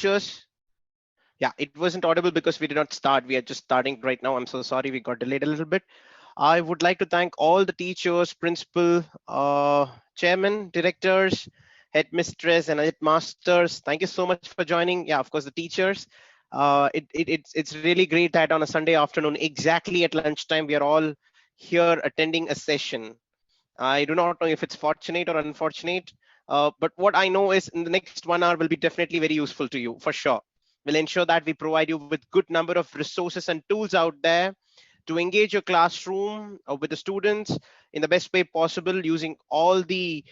teachers. Yeah, it wasn't audible because we did not start. We are just starting right now. I'm so sorry, we got delayed a little bit. I would like to thank all the teachers, principal, chairman, directors, headmistress, and headmasters. Thank you so much for joining. Yeah, of course, the teachers. It's really great that on a Sunday afternoon, exactly at lunchtime, we are all here attending a session. I do not know if it's fortunate or unfortunate, but what I know is in the next 1 hour will be definitely very useful to you for sure. We'll ensure that we provide you with good number of resources and tools out there to engage your classroom with the students in the best way possible using all the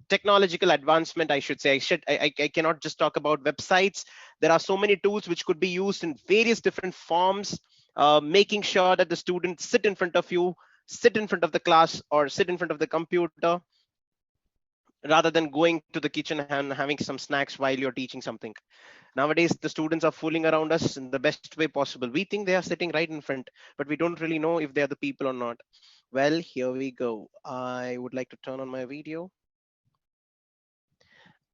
technological advancement. I should say I cannot just talk about websites. There are so many tools which could be used in various different forms, making sure that the students sit in front of you, sit in front of the class, or sit in front of the computer rather than going to the kitchen and having some snacks while you're teaching something. Nowadays, the students are fooling around us in the best way possible. We think they are sitting right in front, but we don't really know if they are the people or not. Well, here we go. I would like to turn on my video,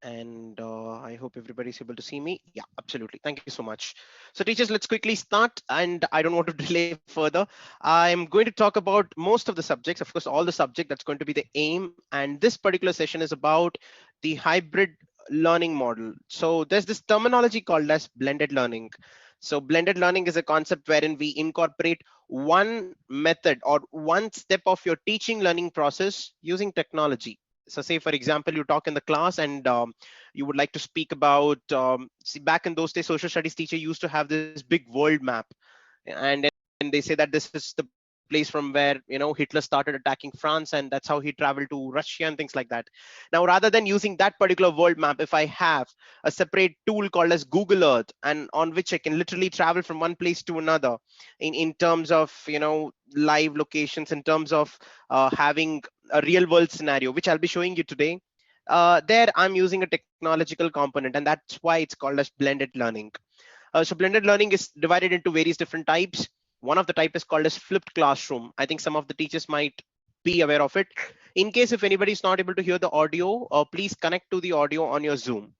and I hope everybody's able to see me. Yeah, absolutely. Thank you so much. So teachers, let's quickly start, and I don't want to delay further. I'm going to talk about most of the subjects, of course, all the subject. That's going to be the aim. And this particular session is about the hybrid learning model. So there's this terminology called as blended learning. So blended learning is a concept wherein we incorporate one method or one step of your teaching learning process using technology. So say for example, you talk in the class and you would like to speak about, see, back in those days, social studies teacher used to have this big world map, and then they say that this is the place from where Hitler started attacking France, and that's how he traveled to Russia and things like that. Now rather than using that particular world map, if I have a separate tool called as Google Earth, and on which I can literally travel from one place to another in terms of live locations, in terms of having a real world scenario, which I'll be showing you today. There I'm using a technological component, and that's why it's called as blended learning. So blended learning is divided into various different types. One of the type is called as flipped classroom. I think some of the teachers might be aware of it. In case if anybody is not able to hear the audio, please connect to the audio on your Zoom.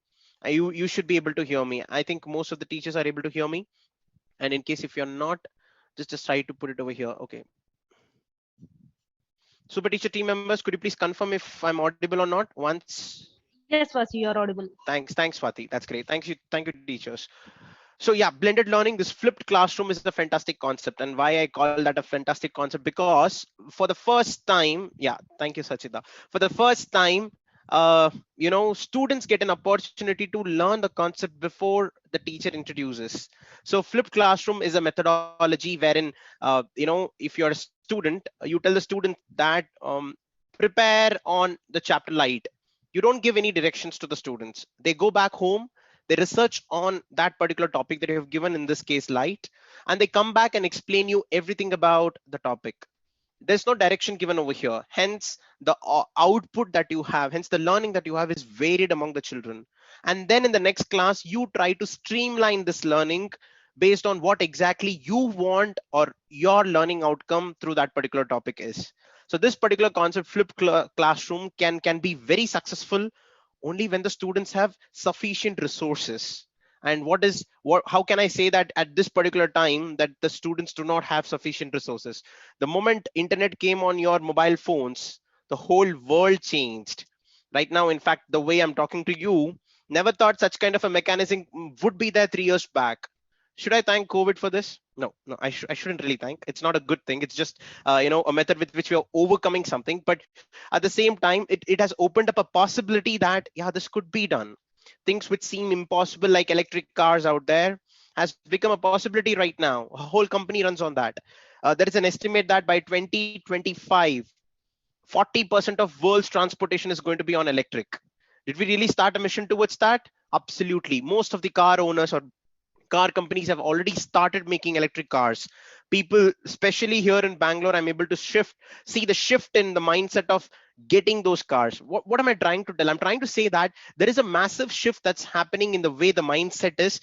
You should be able to hear me. I think most of the teachers are able to hear me. And in case if you're not, just try to put it over here. Okay. Super teacher team members, could you please confirm if I'm audible or not once? Yes, Vasi, you're audible. Thanks, Swati. That's great. Thank you, teachers. So yeah, blended learning, this flipped classroom is a fantastic concept. And why I call that a fantastic concept, because for the first time, yeah, thank you, Sachita. For the first time, students get an opportunity to learn the concept before the teacher introduces. So flipped classroom is a methodology wherein, if you're a student, you tell the student that prepare on the chapter light. You don't give any directions to the students. They go back home, they research on that particular topic that you have given, in this case light, and they come back and explain you everything about the topic. There's no direction given over here, hence the output that you have, hence the learning that you have is varied among the children. And then in the next class you try to streamline this learning based on what exactly you want or your learning outcome through that particular topic is. So this particular concept, flipped classroom, can be very successful only when the students have sufficient resources. And how can I say that at this particular time that the students do not have sufficient resources? The moment internet came on your mobile phones, the whole world changed. Right now, in fact, the way I'm talking to you, never thought such kind of a mechanism would be there 3 years back. Should I thank COVID for this? No, I shouldn't really thank. It's not a good thing. It's just a method with which we are overcoming something. But at the same time, it has opened up a possibility that yeah, this could be done. Things which seem impossible, like electric cars out there, has become a possibility right now. A whole company runs on that. There is an estimate that by 2025, 40% of world's transportation is going to be on electric. Did we really start a mission towards that? Absolutely. Most of the car owners or car companies have already started making electric cars. People, especially here in Bangalore, I'm able to see the shift in the mindset of getting those cars. What am I trying to tell? I'm trying to say that there is a massive shift that's happening in the way the mindset is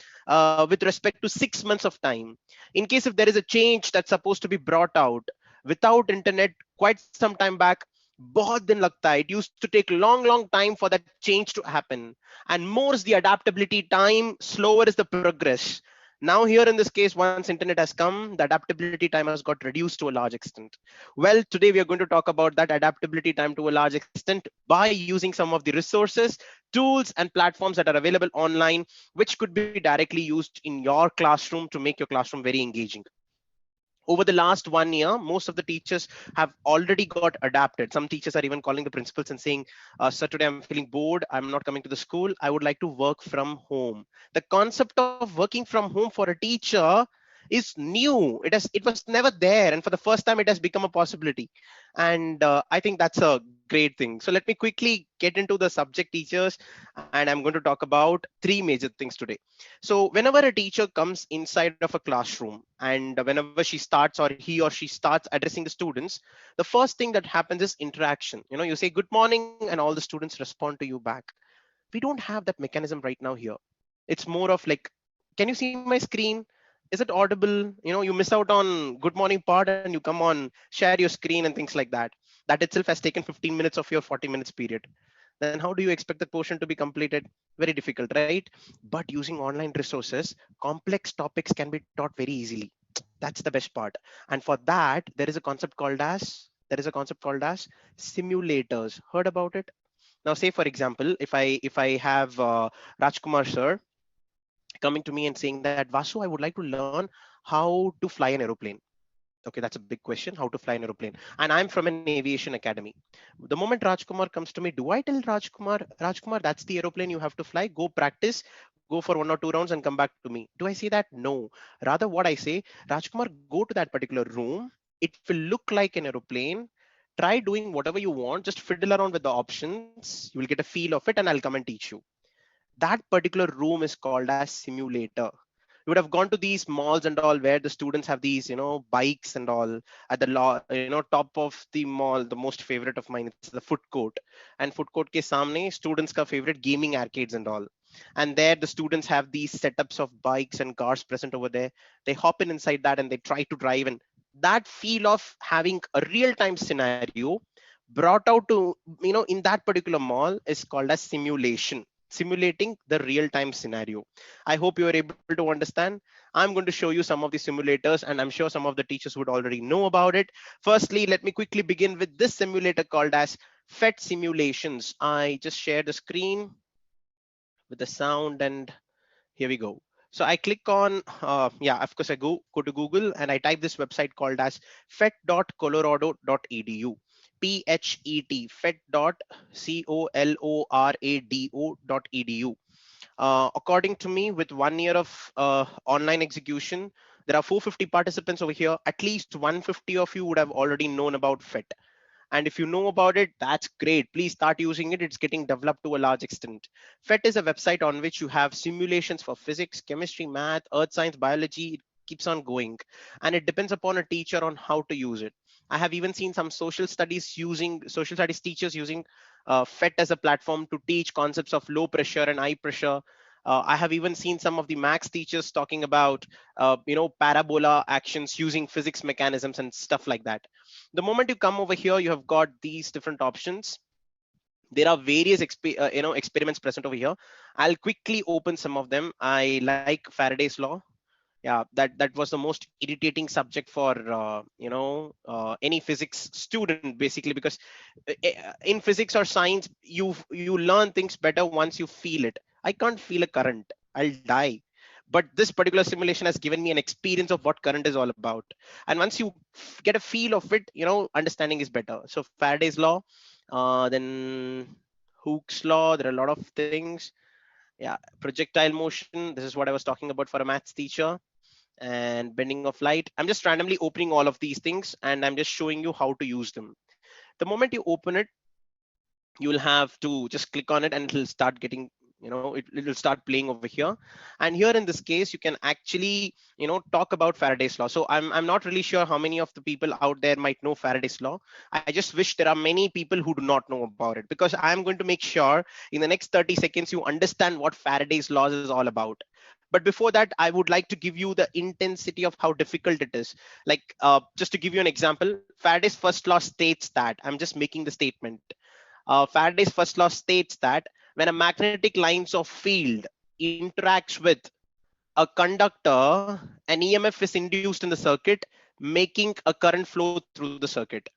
with respect to 6 months of time. In case if there is a change that's supposed to be brought out without internet quite some time back, बहुत दिन लगता है. It used to take long time for that change to happen. And more is the adaptability time, slower is the progress. Now here in this case, once internet has come, the adaptability time has got reduced to a large extent. Well, today we are going to talk about that adaptability time to a large extent by using some of the resources, tools, and platforms that are available online, which could be directly used in your classroom to make your classroom very engaging. Over the last 1 year, most of the teachers have already got adapted. Some teachers are even calling the principals and saying, sir, today I'm feeling bored, I'm not coming to the school, I would like to work from home. The concept of working from home for a teacher is new. It was never there, and for the first time it has become a possibility. And I think that's a great thing. So let me quickly get into the subject, teachers, and I'm going to talk about three major things today. So whenever a teacher comes inside of a classroom, and whenever she starts, or he or she starts addressing the students, the first thing that happens is interaction. You say good morning and all the students respond to you back. We don't have that mechanism right now here. It's more of like, can you see my screen? Is it audible? You miss out on good morning part and you come on share your screen and things like that. That itself has taken 15 minutes of your 40 minutes period. Then how do you expect the portion to be completed? Very difficult, right? But using online resources, complex topics can be taught very easily. That's the best part. And for that, there is a concept called as simulators. Heard about it? Now, say for example, if I have Rajkumar sir coming to me and saying that, Vasu, I would like to learn how to fly an aeroplane. Okay, that's a big question, how to fly an aeroplane. And I'm from an aviation academy. The moment Rajkumar comes to me, do I tell Rajkumar, that's the aeroplane you have to fly, go practice, go for 1 or 2 rounds and come back to me? Do I say that? No. Rather, what I say, Rajkumar, go to that particular room, it will look like an aeroplane, try doing whatever you want, just fiddle around with the options, you will get a feel of it, and I'll come and teach you. That particular room is called as simulator. You would have gone to these malls and all where the students have these bikes and all at the top of the mall. The most favorite of mine, it's the food court. And food court ke samne students ka favorite gaming arcades and all. And there the students have these setups of bikes and cars present over there. They hop in inside that and they try to drive, and that feel of having a real time scenario brought out to in that particular mall is called as simulation, simulating the real time scenario. I hope you are able to understand. I'm going to show you some of the simulators, and I'm sure some of the teachers would already know about it. Firstly, let me quickly begin with this simulator called as FET simulations. I just share the screen with the sound, and here we go. So I click on, yeah, of course, I go to Google and I type this website called as fet.colorado.edu. PHET, fet.colorado.edu. According to me, with 1 year of online execution, there are 450 participants over here. At least 150 of you would have already known about FET. And if you know about it, that's great. Please start using it. It's getting developed to a large extent. FET is a website on which you have simulations for physics, chemistry, math, earth science, biology. It keeps on going. And it depends upon a teacher on how to use it. I have even seen some social studies teachers using FET as a platform to teach concepts of low pressure and high pressure. I have even seen some of the max teachers talking about, parabola actions using physics mechanisms and stuff like that. The moment you come over here, you have got these different options. There are various experiments present over here. I'll quickly open some of them. I like Faraday's law. Yeah, that was the most irritating subject for any physics student, basically, because in physics or science, you learn things better once you feel it. I can't feel a current, I'll die. But this particular simulation has given me an experience of what current is all about. And once you get a feel of it, understanding is better. So Faraday's law, then Hooke's law, there are a lot of things. Yeah, projectile motion, this is what I was talking about for a maths teacher. And bending of light, I'm just randomly opening all of these things and I'm just showing you how to use them. The moment you open it, you will have to just click on it and it'll start getting, it will start playing over here. And here in this case, you can actually talk about Faraday's law. So I'm not really sure how many of the people out there might know Faraday's law. I just wish there are many people who do not know about it, because I'm going to make sure in the next 30 seconds you understand what Faraday's laws is all about. But before that, I would like to give you the intensity of how difficult it is. Like, just to give you an example, Faraday's first law states that, I'm just making the statement. Faraday's first law states that when a magnetic lines of field interacts with a conductor, an EMF is induced in the circuit, making a current flow through the circuit.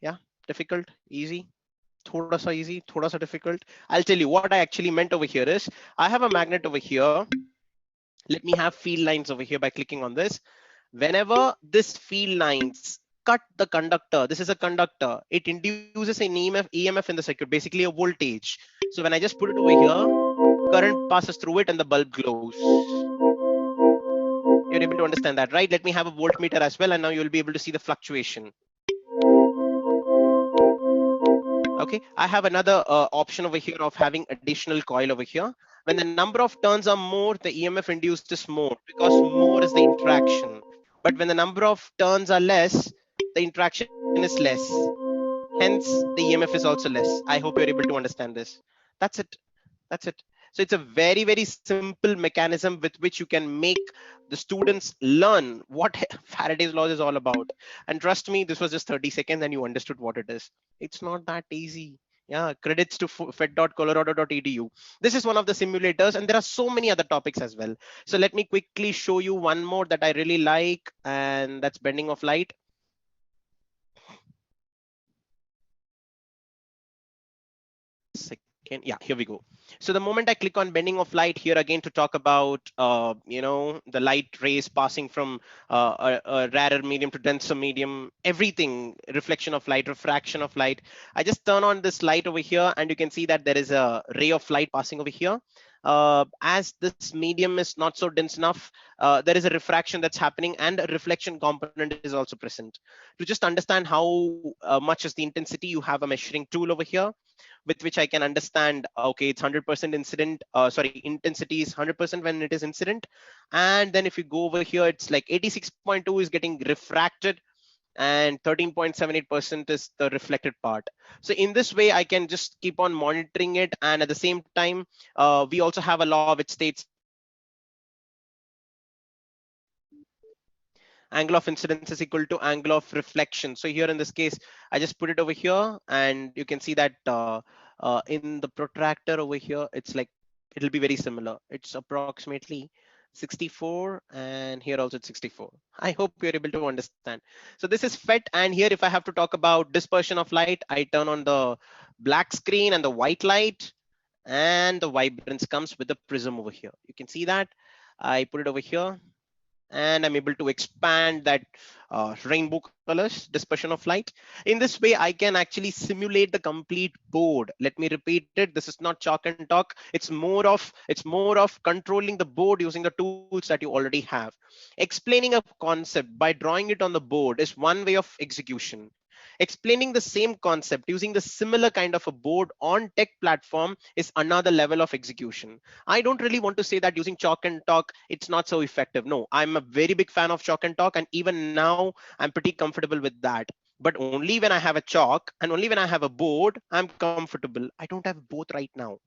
Yeah, difficult, easy, thoda sa easy, thoda sa difficult. I'll tell you what I actually meant over here is I have a magnet over here. Let me have field lines over here by clicking on this. Whenever this field lines cut the conductor, this is a conductor, it induces an EMF in the circuit, basically a voltage. So when I just put it over here, current passes through it and the bulb glows. You're able to understand that, right? Let me have a voltmeter as well, and now you'll be able to see the fluctuation. Okay, I have another option over here of having additional coil over here. When the number of turns are more, the EMF induced is more because more is the interaction. But when the number of turns are less, the interaction is less. Hence, the EMF is also less. I hope you're able to understand this. That's it. That's it. So it's a very, very simple mechanism with which you can make the students learn what Faraday's laws is all about. And trust me, this was just 30 seconds and you understood what it is. It's not that easy. Yeah, credits to fed.colorado.edu. This is one of the simulators, and there are so many other topics as well. So let me quickly show you one more that I really like, and that's bending of light. Second, yeah, here we go. So the moment I click on bending of light here again to talk about the light rays passing from a rarer medium to denser medium, everything, reflection of light, refraction of light, I just turn on this light over here and you can see that there is a ray of light passing over here. As this medium is not so dense enough, there is a refraction that's happening and a reflection component is also present. To just understand how much is the intensity, you have a measuring tool over here with which I can understand, okay, it's 100% incident, sorry, intensity is 100% when it is incident. And then if you go over here, it's like 86.2 is getting refracted and 13.78% is the reflected part. So in this way, I can just keep on monitoring it. And at the same time, we also have a law which states angle of incidence is equal to angle of reflection. So here in this case, I just put it over here and you can see that in the protractor over here, it's like, it'll be very similar. It's approximately 64 and here also it's 64. I hope you're able to understand. So this is FET, and here if I have to talk about dispersion of light, I turn on the black screen and the white light and the vibrance comes with the prism over here. You can see that. I put it over here and I'm able to expand that rainbow colors, dispersion of light. In this way, I can actually simulate the complete board. Let me repeat it. This is not chalk and talk. It's more of controlling the board using the tools that you already have. Explaining a concept by drawing it on the board is one way of execution. Explaining the same concept using the similar kind of a board on tech platform is another level of execution. I don't really want to say that using chalk and talk, it's not so effective. No, I'm a very big fan of chalk and talk. And even now I'm pretty comfortable with that. But only when I have a chalk and only when I have a board, I'm comfortable. I don't have both right now.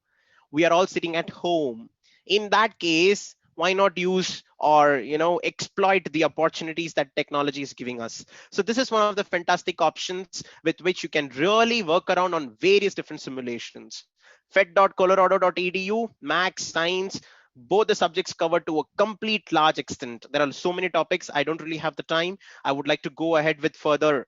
We are all sitting at home. In that case, why not use or exploit the opportunities that technology is giving us? So this is one of the fantastic options with which you can really work around on various different simulations. fed.colorado.edu, max, science, both the subjects covered to a complete large extent. There are so many topics, I don't really have the time. I would like to go ahead with further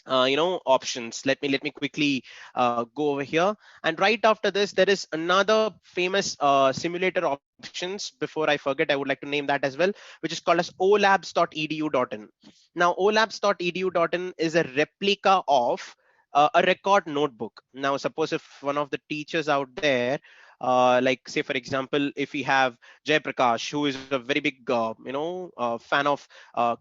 options. Let me quickly go over here, and right after this there is another famous simulator options. Before I forget, I would like to name that as well, which is called as olabs.edu.in. Now olabs.edu.in is a replica of a record notebook. Now suppose if one of the teachers out there, like say for example, if we have Jay Prakash, who is a very big fan of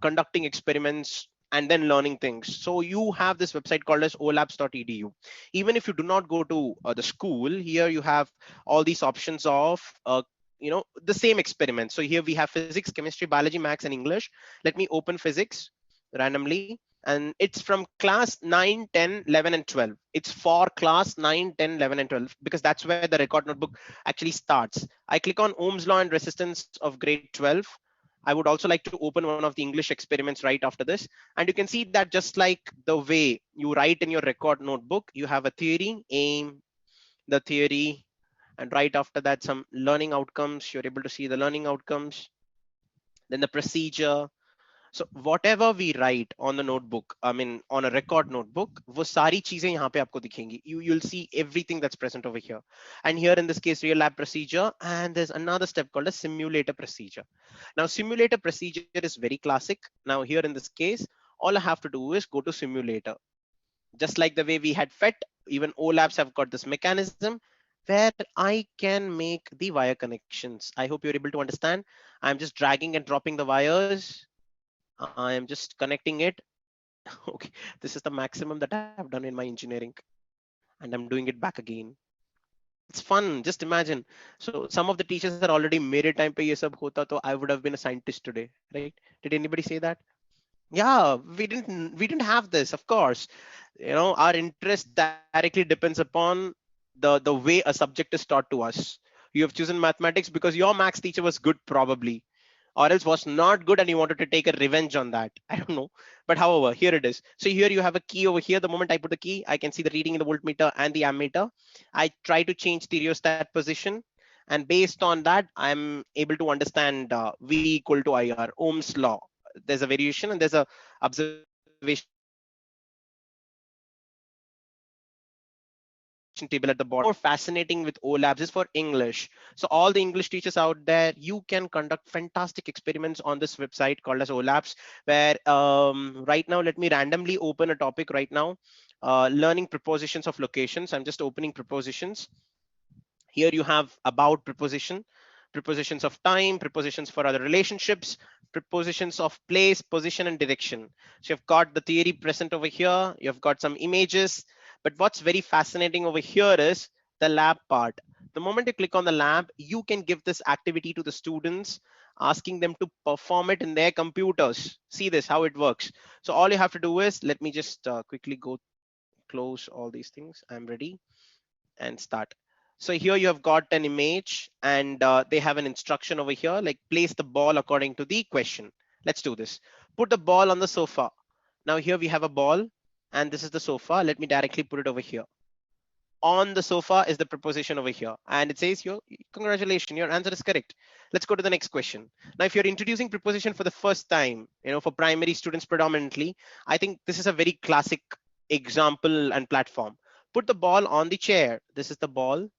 conducting experiments and then learning things. So you have this website called as olabs.edu. Even if you do not go to the school, here you have all these options of the same experiments. So here we have physics, chemistry, biology, maths, and English. Let me open physics randomly, and it's from class 9, 10, 11, and 12. It's for class 9, 10, 11, and 12 because that's where the record notebook actually starts. I click on Ohm's law and resistance of grade 12. I would also like to open one of the English experiments right after this. And you can see that just like the way you write in your record notebook, you have a theory, aim, the theory, and right after that, some learning outcomes. You're able to see the learning outcomes, then the procedure. So whatever we write on the notebook, I mean on a record notebook, वो सारी चीजें यहाँ पे आपको दिखेंगी. You'll see everything that's present over here. And here in this case, real lab procedure, and there's another step called a simulator procedure. Now simulator procedure is very classic. Now here in this case, all I have to do is go to simulator. Just like the way we had FET, even OLabs have got this mechanism where I can make the wire connections. I hope you're able to understand. I'm just dragging and dropping the wires. I am just connecting it. Okay, this is the maximum that I've done in my engineering, and I'm doing it back again. It's fun. Just imagine. So some of the teachers are already मेरे time पे ये सब होता तो I would have been a scientist today, right? Did anybody say that? Yeah, we didn't have this, of course. Our interest directly depends upon the way a subject is taught to us. You have chosen mathematics because your maths teacher was good, probably, or else was not good and you wanted to take a revenge on that. I don't know. But however, here it is. So here you have a key over here. The moment I put the key, I can see the reading in the voltmeter and the ammeter. I try to change the rheostat position, and based on that, I'm able to understand V equal to IR, Ohm's law. There's a variation and there's a observation table at the bottom. More fascinating with OLabs is for English. So all the English teachers out there, you can conduct fantastic experiments on this website called as OLabs, where right now, let me randomly open a topic right now. Learning prepositions of locations. I'm just opening prepositions. Here you have about preposition, prepositions of time, prepositions for other relationships, prepositions of place, position, and direction. So you've got the theory present over here. You've got some images. But what's very fascinating over here is the lab part. The moment you click on the lab, you can give this activity to the students, asking them to perform it in their computers. See this, how it works. So all you have to do is, let me just quickly go close all these things. I'm ready and start. So here you have got an image, and they have an instruction over here, like place the ball according to the question. Let's do this. Put the ball on the sofa. Now here we have a ball, and this is the sofa. Let me directly put it over here. On the sofa is the preposition over here, and it says here, congratulations, your answer is correct. Let's go to the next question. Now, if you're introducing preposition for the first time, for primary students predominantly, I think this is a very classic example and platform. Put the ball on the chair. This is the ball.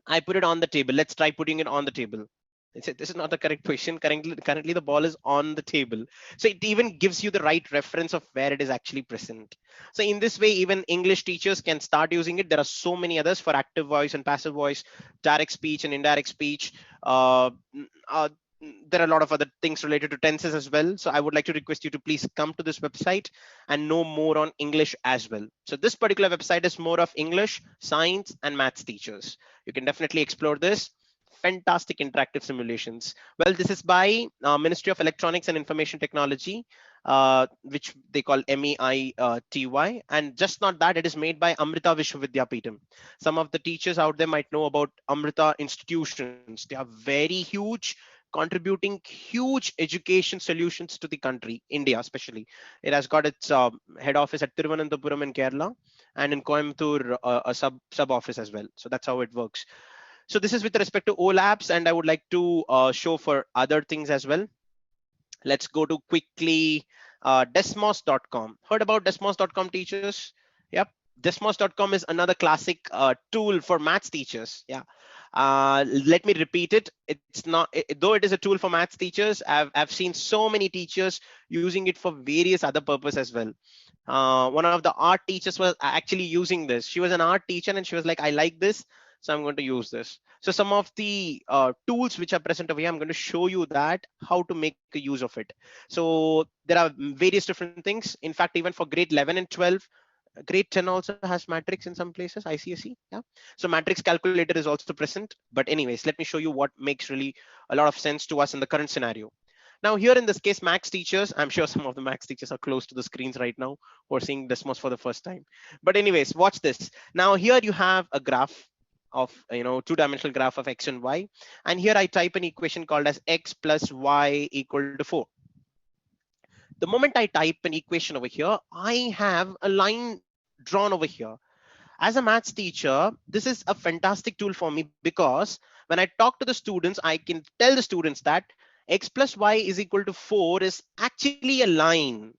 I put it on the table. Let's try putting it on the table. This is not the correct question. Currently, the ball is on the table. So it even gives you the right reference of where it is actually present. So in this way, even English teachers can start using it. There are so many others for active voice and passive voice, direct speech and indirect speech. There are a lot of other things related to tenses as well. So I would like to request you to please come to this website and know more on English as well. So this particular website is more of English, science, and maths teachers. You can definitely explore this. Fantastic interactive simulations. Well, this is by Ministry of Electronics and Information Technology, which they call MEITY. And just not that, it is made by Amrita Vishwavidyapeetham. Some of the teachers out there might know about Amrita institutions. They are very huge, contributing huge education solutions to the country, India especially. It has got its head office at Thiruvananthapuram in Kerala, and in Coimbatore, a sub office as well. So that's how it works. So this is with respect to OLabs, and I would like to show for other things as well. Let's go to quickly desmos.com. Heard about desmos.com, teachers? Yep. Desmos.com is another classic tool for maths teachers. Yeah. Let me repeat it. It's not, though it is a tool for maths teachers, I've seen so many teachers using it for various other purposes as well. One of the art teachers was actually using this. She was an art teacher and she was like, I like this, so I'm going to use this. So some of the tools which are present over here, I'm going to show you that how to make a use of it. So there are various different things. In fact, even for grade 11 and 12, grade 10 also has matrix in some places, ICSE. Yeah. So matrix calculator is also present. But anyways, let me show you what makes really a lot of sense to us in the current scenario. Now here in this case, max teachers, I'm sure some of the max teachers are close to the screens right now or seeing Desmos for the first time. But anyways, watch this. Now here you have a graph of, two-dimensional graph of x and y. And here I type an equation called as x plus y equal to 4. The moment I type an equation over here, I have a line drawn over here. As a maths teacher, this is a fantastic tool for me because when I talk to the students, I can tell the students that x plus y is equal to 4 is actually a line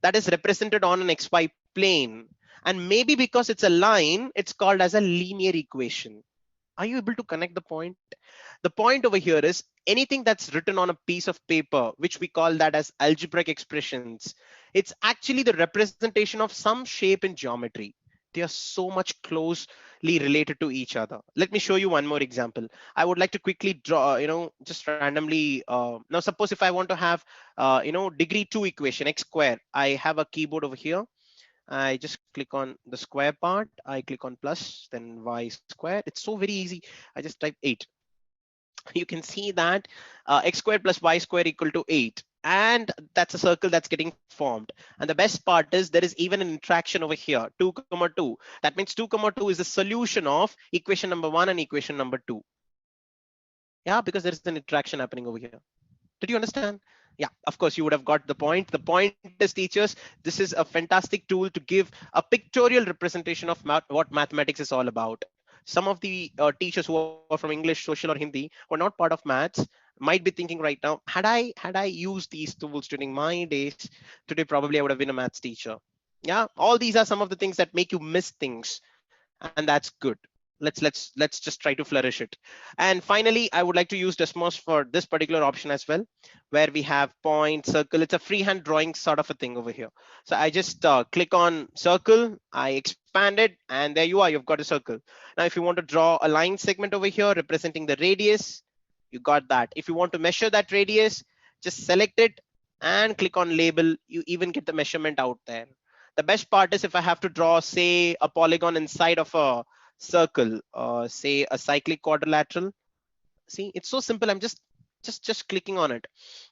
that is represented on an xy plane. And maybe because it's a line, it's called as a linear equation. Are you able to connect the point? The point over here is anything that's written on a piece of paper, which we call that as algebraic expressions. It's actually the representation of some shape in geometry. They are so much closely related to each other. Let me show you one more example. I would like to quickly draw, just randomly. Now, suppose if I want to have, degree 2 equation, x square. I have a keyboard over here. I just click on the square part. I click on plus, then y squared. It's so very easy. I just type 8. You can see that x squared plus y squared equal to 8. And that's a circle that's getting formed. And the best part is there is even an interaction over here, 2 comma 2. That means 2 comma 2 is the solution of equation number 1 and equation number 2. Yeah, because there is an interaction happening over here. Did you understand? Yeah, of course you would have got the point. The point is, teachers, this is a fantastic tool to give a pictorial representation of what mathematics is all about. Some of the teachers who are from English, social, or Hindi who are not part of maths might be thinking right now, had I used these tools during my days, today probably I would have been a maths teacher. Yeah, all these are some of the things that make you miss things, and that's good. Let's just try to flourish it. And finally, I would like to use Desmos for this particular option as well, where we have point, circle. It's a freehand drawing sort of a thing over here. So I just click on circle, I expand it, and there you are, you've got a circle. Now if you want to draw a line segment over here representing the radius, you got that. If you want to measure that radius, just select it and click on label. You even get the measurement out there. The best part is if I have to draw, say, a polygon inside of a circle, say a cyclic quadrilateral. See, it's so simple. I'm just clicking on it.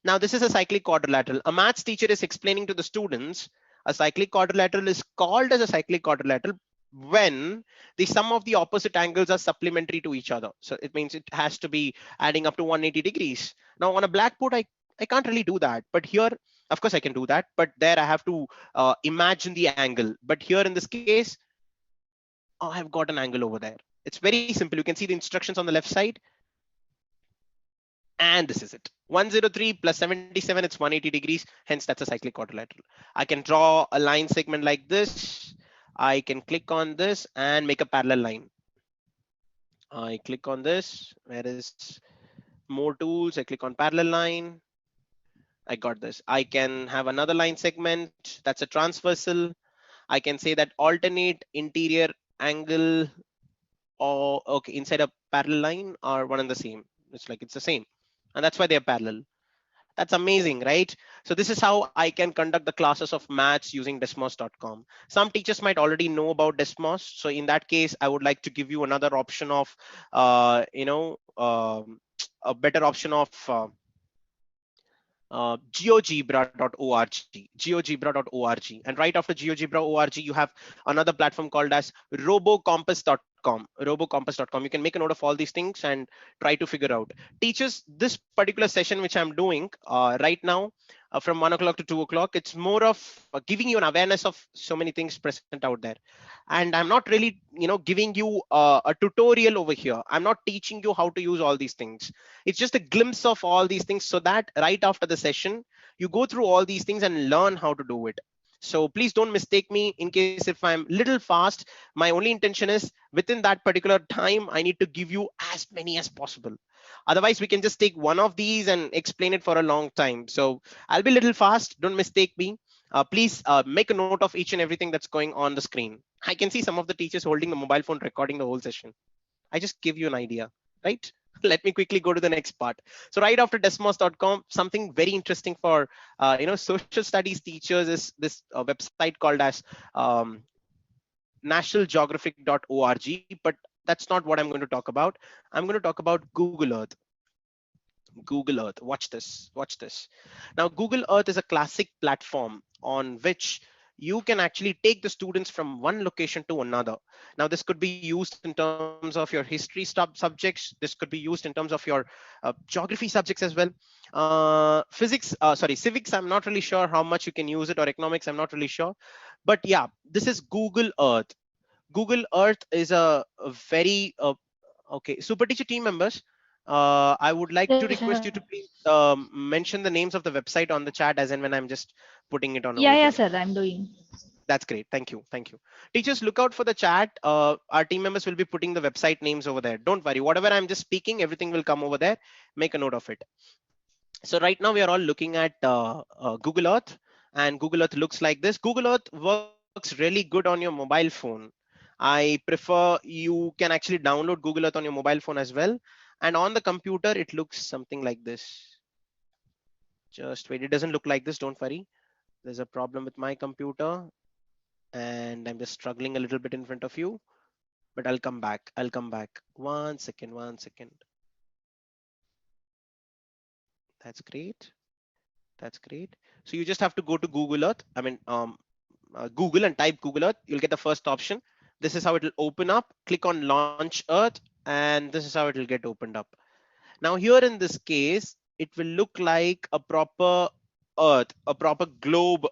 Now this is a cyclic quadrilateral. A maths teacher is explaining to the students a cyclic quadrilateral is called as a cyclic quadrilateral when the sum of the opposite angles are supplementary to each other. So it means it has to be adding up to 180 degrees. Now on a blackboard, I can't really do that, but here, of course I can do that, but there I have to imagine the angle. But here in this case, oh, I've got an angle over there. It's very simple. You can see the instructions on the left side. And this is it. 103 plus 77, it's 180 degrees. Hence, that's a cyclic quadrilateral. I can draw a line segment like this. I can click on this and make a parallel line. I click on this. Where is more tools? I click on parallel line. I got this. I can have another line segment. That's a transversal. I can say that alternate interior angle or okay inside a parallel line are one and the same. It's like it's the same, and that's why they're parallel. That's amazing, right? So this is how I can conduct the classes of maths using desmos.com. Some teachers might already know about desmos, so in that case I would like to give you another option of a better option of geogebra.org, geogebra.org. And right after geogebra.org, you have another platform called as robocompass.com, robocompass.com. You can make a note of all these things and try to figure out. Teachers, this particular session which I'm doing right now from 1 o'clock to 2 o'clock, it's more of giving you an awareness of so many things present out there. And I'm not really, giving you a tutorial over here. I'm not teaching you how to use all these things. It's just a glimpse of all these things so that right after the session, you go through all these things and learn how to do it. So please don't mistake me in case if I'm little fast. My only intention is within that particular time, I need to give you as many as possible. Otherwise, we can just take one of these and explain it for a long time. So I'll be a little fast. Don't mistake me. Please make a note of each and everything that's going on the screen. I can see some of the teachers holding the mobile phone recording the whole session. I just give you an idea, right? Let me quickly go to the next part. So right after desmos.com, something very interesting for social studies teachers is this website called as nationalgeographic.org. But that's not what I'm going to talk about. I'm going to talk about Google Earth. Google Earth. Watch this. Watch this. Now, Google Earth is a classic platform on which you can actually take the students from one location to another. Now, this could be used in terms of your history subjects. This could be used in terms of your geography subjects as well. Civics. I'm not really sure how much you can use it, or economics. I'm not really sure. But yeah, this is Google Earth. Google Earth is a very okay. Super teacher team members, I would like to Yes, request you sir. to please mention the names of the website on the chat as and when I'm just putting it on over Yeah, here. sir. I'm doing. That's great. Thank you. Thank you. Teachers, look out for the chat. Our team members will be putting the website names over there. Don't worry. Whatever I'm just speaking, everything will come over there. Make a note of it. So right now we are all looking at Google Earth, and Google Earth looks like this. Google Earth works really good on your mobile phone. I prefer you can actually download Google Earth on your mobile phone as well. And on the computer, it looks something like this. Just wait, it doesn't look like this. Don't worry. There's a problem with my computer, and I'm just struggling a little bit in front of you. But I'll come back. I'll come back. One second. One second. That's great. That's great. So you just have to go to Google Earth. Google and type Google Earth. You'll get the first option. This is how it will open up. Click on Launch Earth, and this is how it will get opened up. Now here in this case, it will look like a proper Earth, a proper globe,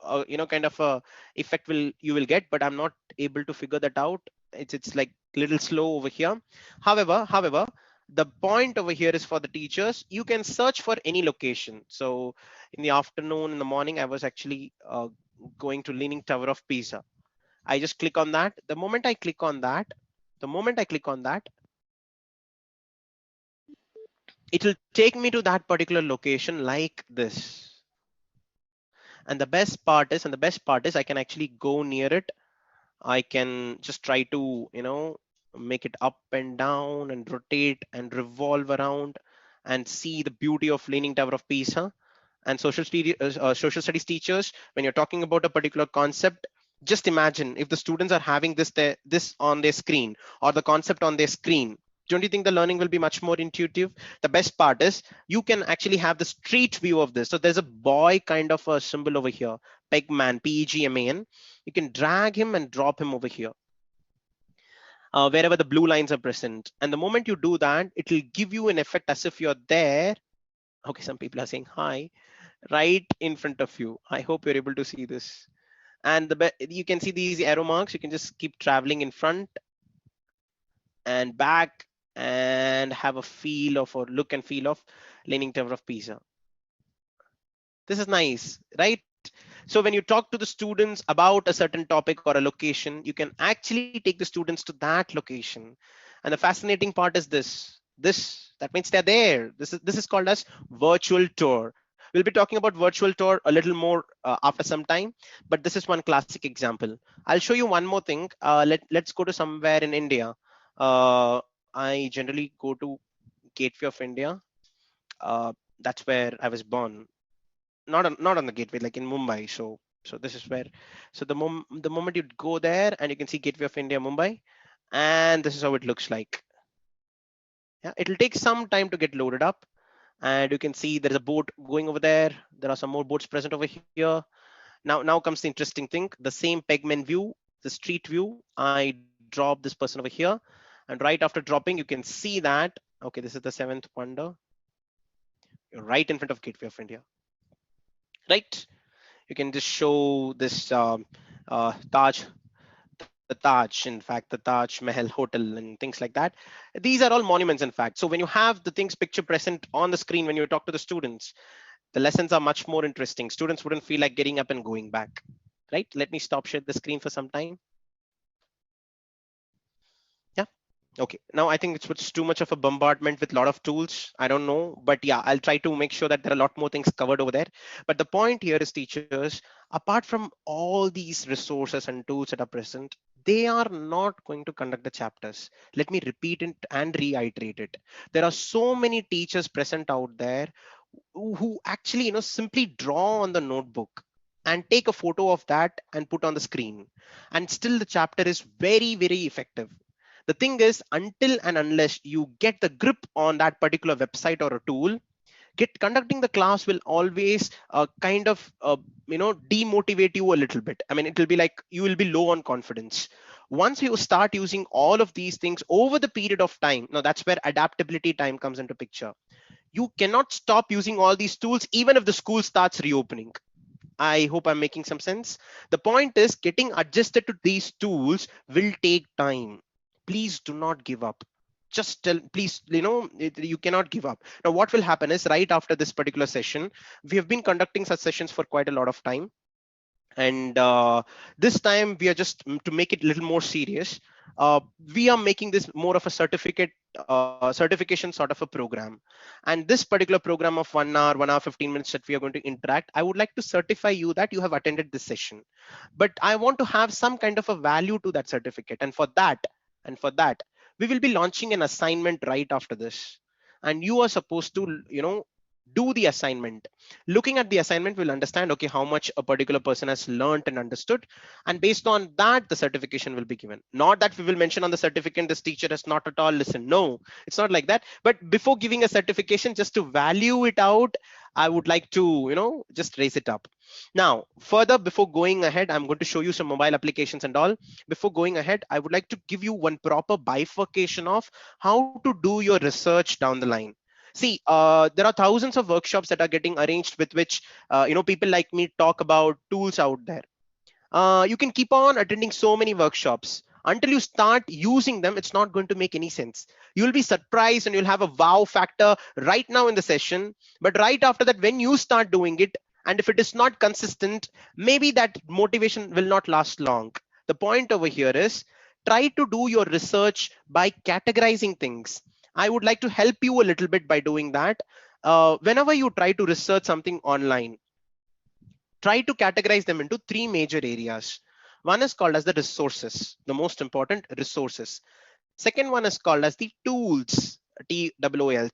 kind of a effect will you will get, but I'm not able to figure that out. It's like a little slow over here. However, the point over here is for the teachers. You can search for any location. So in the afternoon, in the morning, I was actually going to Leaning Tower of Pisa. I just click on that. The moment I click on that, it will take me to that particular location like this. And the best part is I can actually go near it. I can just try to, make it up and down and rotate and revolve around and see the beauty of Leaning Tower of Pisa. And social studies teachers, when you're talking about a particular concept, just imagine if the students are having this on their screen, or the concept on their screen. Don't you think the learning will be much more intuitive? The best part is you can actually have the street view of this. So there's a boy kind of a symbol over here, Pegman, Pegman. You can drag him and drop him over here, wherever the blue lines are present. And the moment you do that, it will give you an effect as if you're there. Okay, some people are saying hi, right in front of you. I hope you're able to see this. And you can see these arrow marks. You can just keep traveling in front and back and have a feel of, or look and feel of, Leaning Tower of Pisa. This is nice, right? So when you talk to the students about a certain topic or a location, you can actually take the students to that location. And the fascinating part is this that means they're there. This is called as virtual tour. We'll be talking about virtual tour a little more after some time, but this is one classic example. I'll show you one more thing. Let's go to somewhere in India. I generally go to Gateway of India. uh, that's where I was born. Not on the gateway, like in Mumbai. So this is where. So the moment you go there, and you can see Gateway of India, Mumbai, and this is how it looks like. Yeah, it'll take some time to get loaded up, and you can see there's a boat going over there. There are some more boats present over here. Now comes the interesting thing. The same Pegman view, the street view. I drop this person over here, and right after dropping, you can see that. Okay, this is the seventh wonder. You're right in front of Gateway of India, right? You can just show this Taj, the Taj, in fact, the Taj Mahal Hotel and things like that. These are all monuments, in fact. So when you have the things picture present on the screen when you talk to the students, the lessons are much more interesting. Students wouldn't feel like getting up and going back, right? Let me stop share the screen for some time. Yeah. Okay, now I think it's too much of a bombardment with a lot of tools. I don't know, but yeah, I'll try to make sure that there are a lot more things covered over there. But the point here is, teachers, apart from all these resources and tools that are present, they are not going to conduct the chapters. Let me repeat it and reiterate it. There are so many teachers present out there who actually, simply draw on the notebook and take a photo of that and put on the screen, and still the chapter is very, very effective. The thing is, until and unless you get the grip on that particular website or a tool, Get conducting the class will always kind of demotivate you a little bit. I mean, it will be like you will be low on confidence. Once you start using all of these things over the period of time, now that's where adaptability time comes into picture. You cannot stop using all these tools even if the school starts reopening. I hope I'm making some sense. The point is, getting adjusted to these tools will take time. Please do not give up. Just tell, please, you cannot give up. Now, what will happen is, right after this particular session, we have been conducting such sessions for quite a lot of time. And this time we are just to make it a little more serious. We are making this more of a certification sort of a program. And this particular program of 1 hour, 1 hour 15 minutes that we are going to interact, I would like to certify you that you have attended this session. But I want to have some kind of a value to that certificate. And for that we will be launching an assignment right after this. And you are supposed to do the assignment. Looking at the assignment, we'll understand, okay, how much a particular person has learned and understood. And based on that, the certification will be given. Not that we will mention on the certificate, this teacher has not at all listened. No, it's not like that. But before giving a certification, just to value it out, I would like to, just raise it up. Now, further, before going ahead, I'm going to show you some mobile applications and all. Before going ahead, I would like to give you one proper bifurcation of how to do your research down the line. See, there are thousands of workshops that are getting arranged with which people like me talk about tools out there. You can keep on attending so many workshops until you start using them. It's not going to make any sense. You'll be surprised and you'll have a wow factor right now in the session, but right after that, when you start doing it, and if it is not consistent, maybe that motivation will not last long. The point over here is, try to do your research by categorizing things. I would like to help you a little bit by doing that. Whenever you try to research something online, try to categorize them into three major areas. One is called as the resources, the most important resources. Second one is called as the tools, TOOL,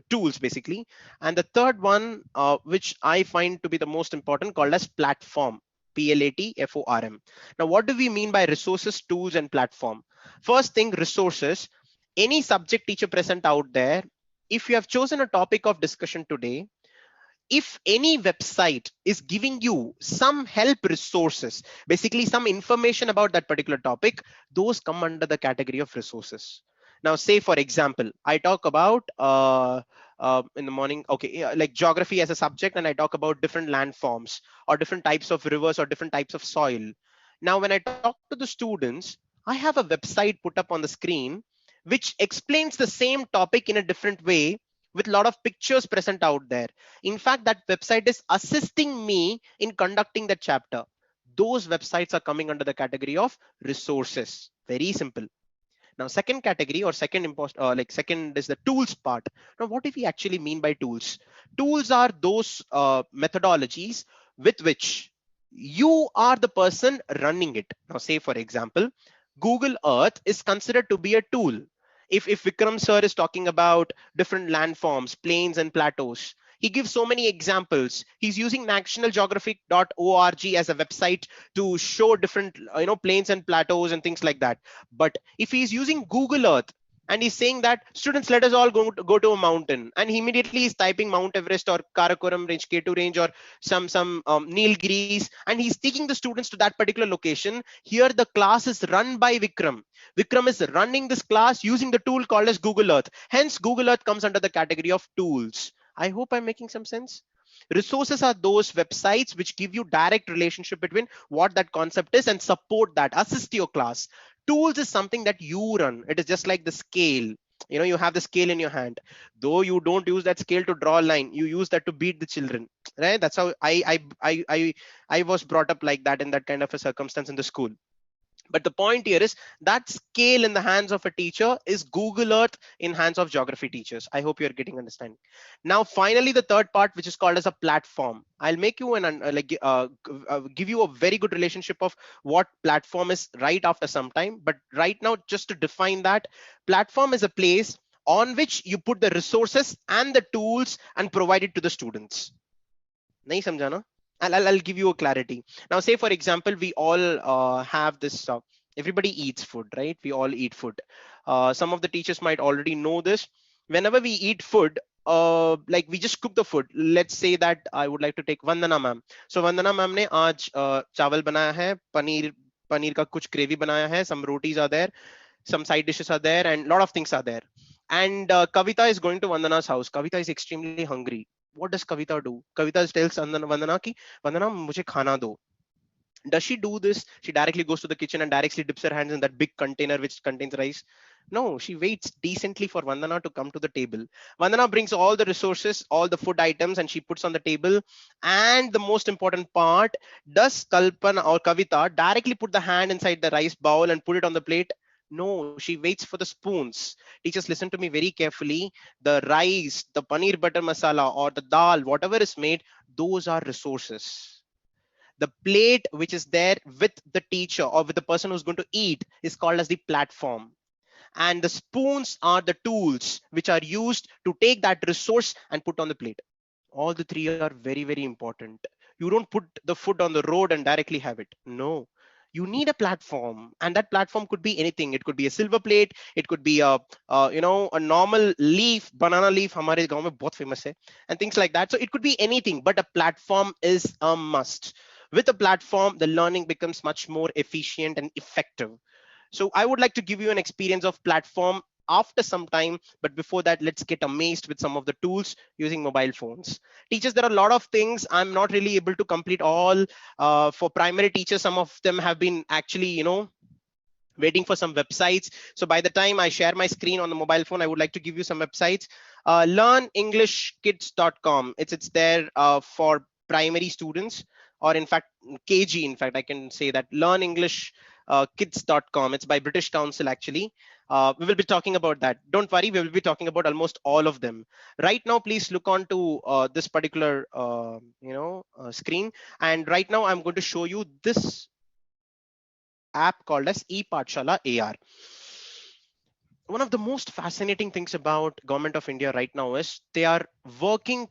tools basically. And the third one, which I find to be the most important, called as platform, PLATFORM. Now, what do we mean by resources, tools, and platform? First thing, resources. Any subject teacher present out there, if you have chosen a topic of discussion today, if any website is giving you some help resources, basically some information about that particular topic, those come under the category of resources. Now, say for example, I talk about in the morning, okay, yeah, like geography as a subject, and I talk about different landforms or different types of rivers or different types of soil. Now, when I talk to the students, I have a website put up on the screen which explains the same topic in a different way with a lot of pictures present out there. In fact, that website is assisting me in conducting that chapter. Those websites are coming under the category of resources. Very simple. Now, second category or second is the tools part. Now, what do we actually mean by tools? Tools are those methodologies with which you are the person running it. Now, say for example, Google Earth is considered to be a tool. If Vikram sir is talking about different landforms, plains and plateaus, he gives so many examples. He's using nationalgeographic.org as a website to show different plains and plateaus and things like that. But if he's using Google Earth and he's saying that students, let us all go to a mountain, and he immediately is typing Mount Everest or Karakoram range, K2 range, or some Nilgiris, and he's taking the students to that particular location. Here the class is run by Vikram is running this class using the tool called as Google Earth. Hence Google Earth comes under the category of tools. I hope I'm making some sense. Resources are those websites which give you direct relationship between what that concept is and support that, assist your class. Tools is something that you run. It is just like the scale. You have the scale in your hand. Though you don't use that scale to draw a line, you use that to beat the children, right? That's how I was brought up, like that, in that kind of a circumstance in the school. But the point here is that scale in the hands of a teacher is Google Earth in hands of geography teachers. I hope you're getting understanding. Now, finally, the third part, which is called as a platform. I'll make you give you a very good relationship of what platform is right after some time. But right now, just to define that, platform is a place on which you put the resources and the tools and provide it to the students. Nahi samjha na? I'll give you a clarity. Now, say for example, we all have this. Everybody eats food, right? We all eat food. Some of the teachers might already know this. Whenever we eat food, like we just cook the food. Let's say that I would like to take Vandana ma'am. So Vandana ma'am ने आज चावल बनाया है, पनीर का कुछ gravy बनाया है, some rotis are there, some side dishes are there, and lot of things are there. And Kavita is going to Vandana's house. Kavita is extremely hungry. What does Kavita do? Kavita tells Vandana ki Vandana mujhe khana do. Does she do this? She directly goes to the kitchen and directly dips her hands in that big container which contains rice. No, she waits decently for Vandana to come to the table. Vandana brings all the resources, all the food items, and she puts on the table. And the most important part, does Kalpana or Kavita directly put the hand inside the rice bowl and put it on the plate? No, she waits for the spoons. Teachers, listen to me very carefully. The rice, the paneer butter masala, or the dal, whatever is made, those are resources. The plate which is there with the teacher or with the person who's going to eat is called as the platform, and the spoons are the tools which are used to take that resource and put on the plate. All the three are very, very important. You don't put the food on the road and directly have it. No, you need a platform, and that platform could be anything. It could be a silver plate, it could be a normal leaf, banana leaf हमारे गांव में बहुत famous है, and things like that. So it could be anything, but a platform is a must. With a platform, the learning becomes much more efficient and effective. So I would like to give you an experience of platform after some time, but before that, let's get amazed with some of the tools using mobile phones. Teachers, there are a lot of things I'm not really able to complete all. For primary teachers, some of them have been actually, waiting for some websites. So by the time I share my screen on the mobile phone, I would like to give you some websites. Learnenglishkids.com. It's there for primary students, or in fact KG. In fact, I can say that learnenglishkids.com. It's by British Council actually. We will be talking about that. Don't worry, we will be talking about almost all of them. Right now, please look on to this particular screen. And right now, I'm going to show you this app called as ePathshala AR. One of the most fascinating things about government of India right now is they are working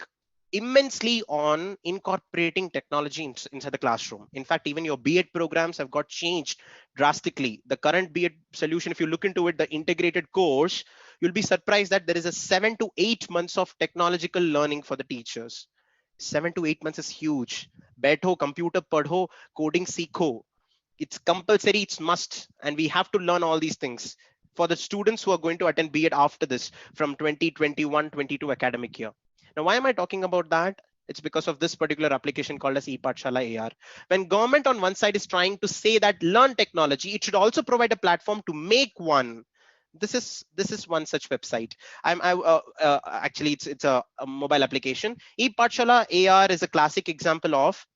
immensely on incorporating technology inside the classroom. In fact, even your B.Ed programs have got changed drastically. The current B.Ed solution, if you look into it, the integrated course, you'll be surprised that there is a 7 to 8 months of technological learning for the teachers. 7 to 8 months is huge. बैठो computer पढ़ो coding सीखो. It's compulsory, it's must, and we have to learn all these things for the students who are going to attend B.Ed after this from 2021-22 academic year. Now, why am I talking about that? It's because of this particular application called as ePathshala AR. When government on one side is trying to say that learn technology, it should also provide a platform to make one. This is one such website. Actually it's a mobile application. ePathshala AR is a classic example of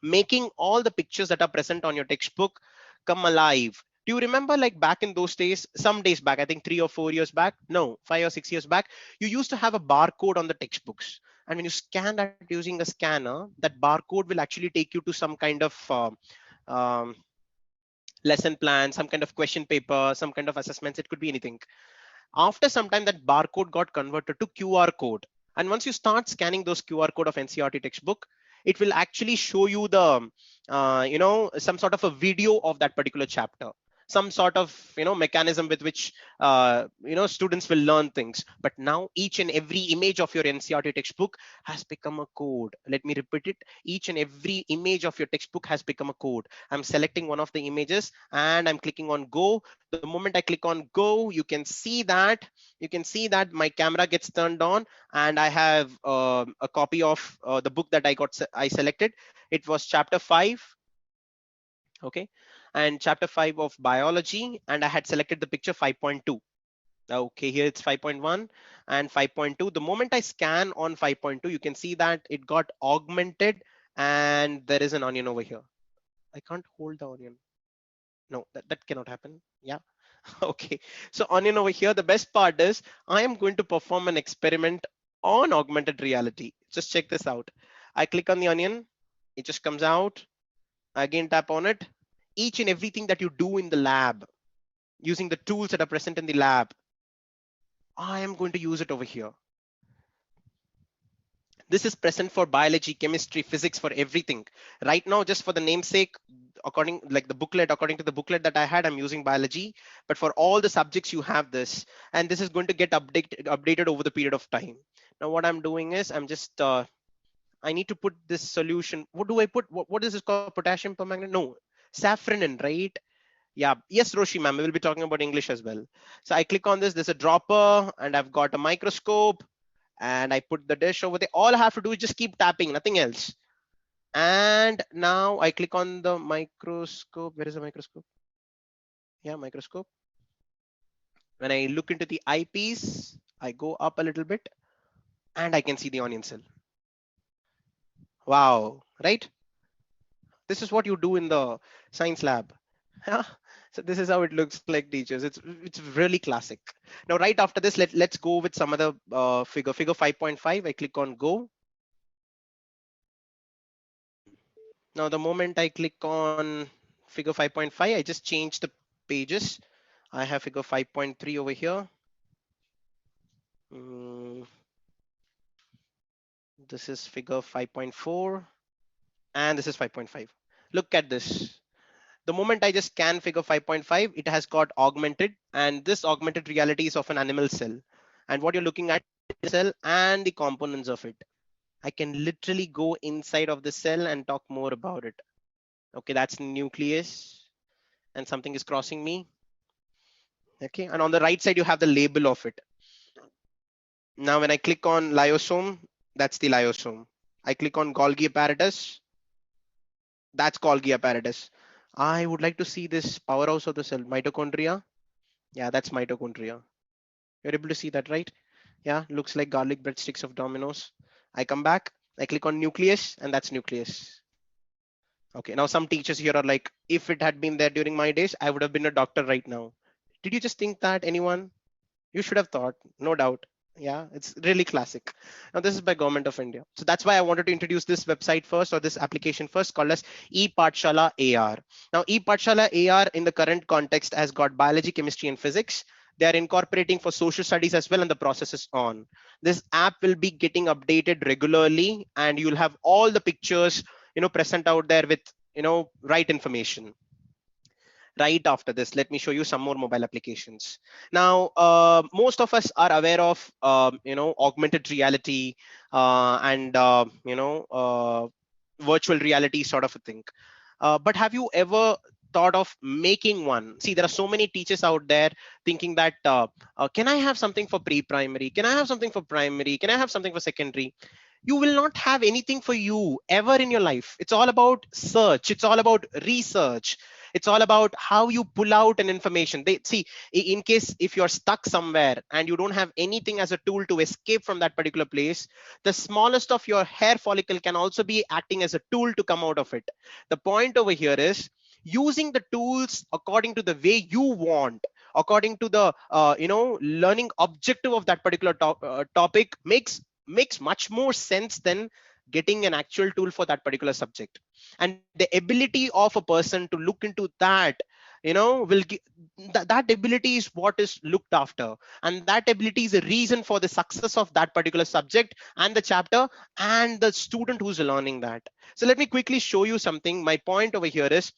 making all the pictures that are present on your textbook come alive. Do you remember, like back in those days, some days back, I think 3 or 4 years back, no, 5 or 6 years back, you used to have a barcode on the textbooks. And when you scan that using a scanner, that barcode will actually take you to some kind of um, lesson plan, some kind of question paper, some kind of assessments. It could be anything. After some time, that barcode got converted to QR code. And once you start scanning those QR code of NCERT textbook, it will actually show you the, some sort of a video of that particular chapter, some sort of, mechanism with which, students will learn things. But now each and every image of your NCERT textbook has become a code. Let me repeat it. Each and every image of your textbook has become a code. I'm selecting one of the images and I'm clicking on go. The moment I click on go, you can see that my camera gets turned on, and I have a copy of the book that I selected. It was chapter 5. Okay, and chapter 5 of biology, and I had selected the picture 5.2. Okay, here it's 5.1 and 5.2. The moment I scan on 5.2, you can see that it got augmented, and there is an onion over here. I can't hold the onion. No, that cannot happen. Yeah. Okay, so onion over here. The best part is I am going to perform an experiment on augmented reality. Just check this out. I click on the onion, it just comes out. I again tap on it. Each and everything that you do in the lab using the tools that are present in the lab, I am going to use it over here. This is present for biology, chemistry, physics, for everything. Right now, just for the namesake, according to the booklet that I had, I'm using biology. But for all the subjects, you have this, and this is going to get updated over the period of time. Now what I'm doing is I'm just I need to put this solution. What do I put? What is this called? Potassium permanganate? No, saffronin, right? Yeah, yes, Roshi ma'am. We will be talking about English as well. So I click on this. There's a dropper, and I've got a microscope, and I put the dish over there. All I have to do is just keep tapping, nothing else. And now I click on the microscope. Where is the microscope? Yeah, microscope. When I look into the eyepiece, I go up a little bit, and I can see the onion cell. Wow, right? This is what you do in the science lab. Yeah. So this is how it looks like, teachers. It's really classic. Now right after this, let's go with some other figure 5.5. I click on go. Now the moment I click on figure 5.5, I just change the pages. I have figure 5.3 over here. Mm, this is figure 5.4, and this is 5.5. Look at this. The moment I just scan figure 5.5, it has got augmented, and this augmented reality is of an animal cell. And what you're looking at is the cell and the components of it. I can literally go inside of the cell and talk more about it. Okay, that's nucleus, and something is crossing me. Okay, and on the right side, you have the label of it. Now, when I click on lyosome, that's the lyosome. I click on Golgi apparatus, that's Golgi apparatus. I would like to see this powerhouse of the cell, mitochondria. Yeah, that's mitochondria. You're able to see that, right? Yeah, looks like garlic breadsticks of Domino's. I come back, I click on nucleus, and that's nucleus. Okay, now some teachers here are like, if it had been there during my days, I would have been a doctor right now. Did you just think that, anyone? You should have thought, no doubt. Yeah, it's really classic. Now this is by Government of India. So that's why I wanted to introduce this website first, or this application first, called as ePathshala AR. Now ePathshala AR in the current context has got biology, chemistry, and physics. They are incorporating for social studies as well, and the process is on. This app will be getting updated regularly, and you'll have all the pictures, present out there with, right information. Right after this, let me show you some more mobile applications. Now most of us are aware of augmented reality, and virtual reality sort of a thing, but have you ever thought of making one? See, there are so many teachers out there thinking that can I have something for pre-primary, can I have something for primary, can I have something for secondary? You will not have anything for you ever in your life. It's all about search, it's all about research, it's all about how you pull out an information. They see, in case if you're stuck somewhere and you don't have anything as a tool to escape from that particular place, the smallest of your hair follicle can also be acting as a tool to come out of it. The point over here is using the tools according to the way you want, according to the learning objective of that particular topic, makes much more sense than getting an actual tool for that particular subject. And the ability of a person to look into that, that ability is what is looked after, and that ability is a reason for the success of that particular subject and the chapter and the student who's learning that. So let me quickly show you something. My point over here is,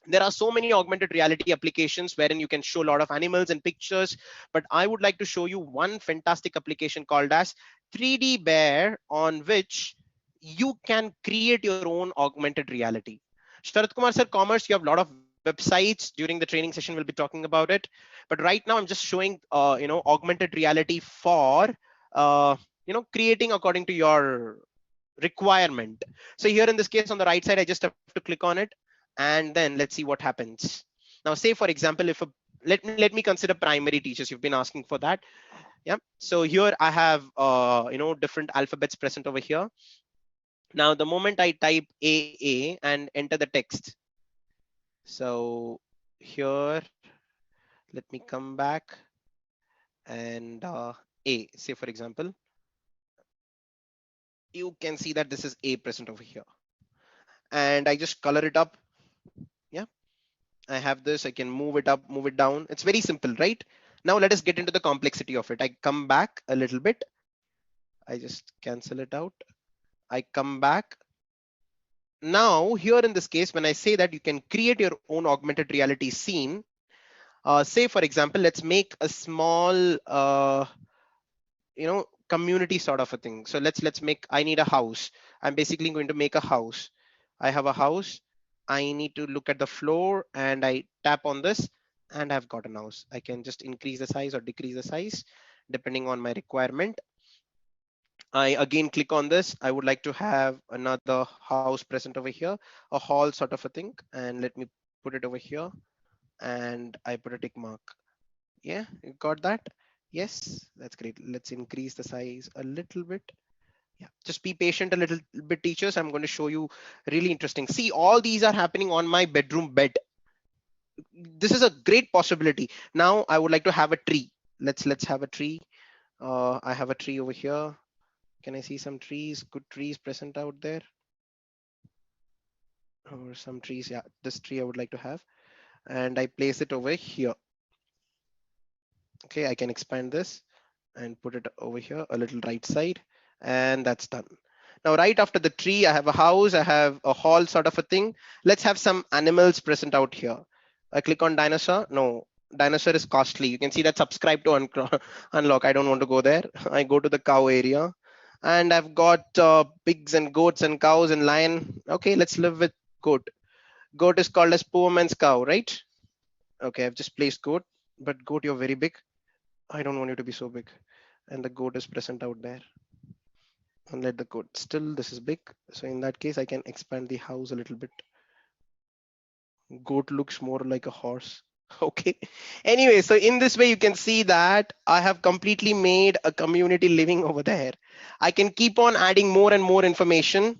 there are so many augmented reality applications wherein you can show a lot of animals and pictures, but I would like to show you one fantastic application called as 3D Bear, on which you can create your own augmented reality. Sharat Kumar sir, commerce, you have a lot of websites. During the training session we'll be talking about it, but right now I'm just showing augmented reality for creating according to your requirement. So here in this case, on the right side, I just have to click on it, and then let's see what happens. Now say for example, if a, let me consider primary teachers, you've been asking for that. Yeah, so here I have different alphabets present over here. Now the moment I type AA and enter the text, so here let me come back, and A, say for example, you can see that this is A present over here, and I just color it up. Yeah, I have this, I can move it up, move it down. It's very simple, right? Now let us get into the complexity of it. I come back a little bit. I just cancel it out. I come back. Now here in this case, when I say that you can create your own augmented reality scene, say for example, let's make a small, community sort of a thing. So let's make, I need a house. I'm basically going to make a house. I have a house. I need to look at the floor and I tap on this and I've got a house. I can just increase the size or decrease the size depending on my requirement. I again click on this. I would like to have another house present over here, a hall sort of a thing, and let me put it over here and I put a tick mark. Yeah, you got that? Yes, that's great. Let's increase the size a little bit. Yeah, just be patient a little bit, teachers. I'm going to show you really interesting. See, all these are happening on my bedroom bed. This is a great possibility. Now I would like to have a tree. Let's have a tree. I have a tree over here. Can I see some trees? Good trees present out there, or some trees? Yeah, this tree I would like to have, and I place it over here. Okay, I can expand this and put it over here a little right side, and that's done. Now right after the tree I have a house, I have a hall sort of a thing. Let's have some animals present out here. I click on dinosaur. No, dinosaur is costly. You can see that subscribe to unlock. I don't want to go there. I go to the cow area and I've got pigs and goats and cows and lion. Okay, let's live with goat. Goat is called as poor man's cow, right? Okay, I've just placed goat, but goat, you're very big. I don't want you to be so big. And the goat is present out there. And let the goat, still this is big. So in that case, I can expand the house a little bit. Goat looks more like a horse. Okay. Anyway, so in this way, you can see that I have completely made a community living over there. I can keep on adding more and more information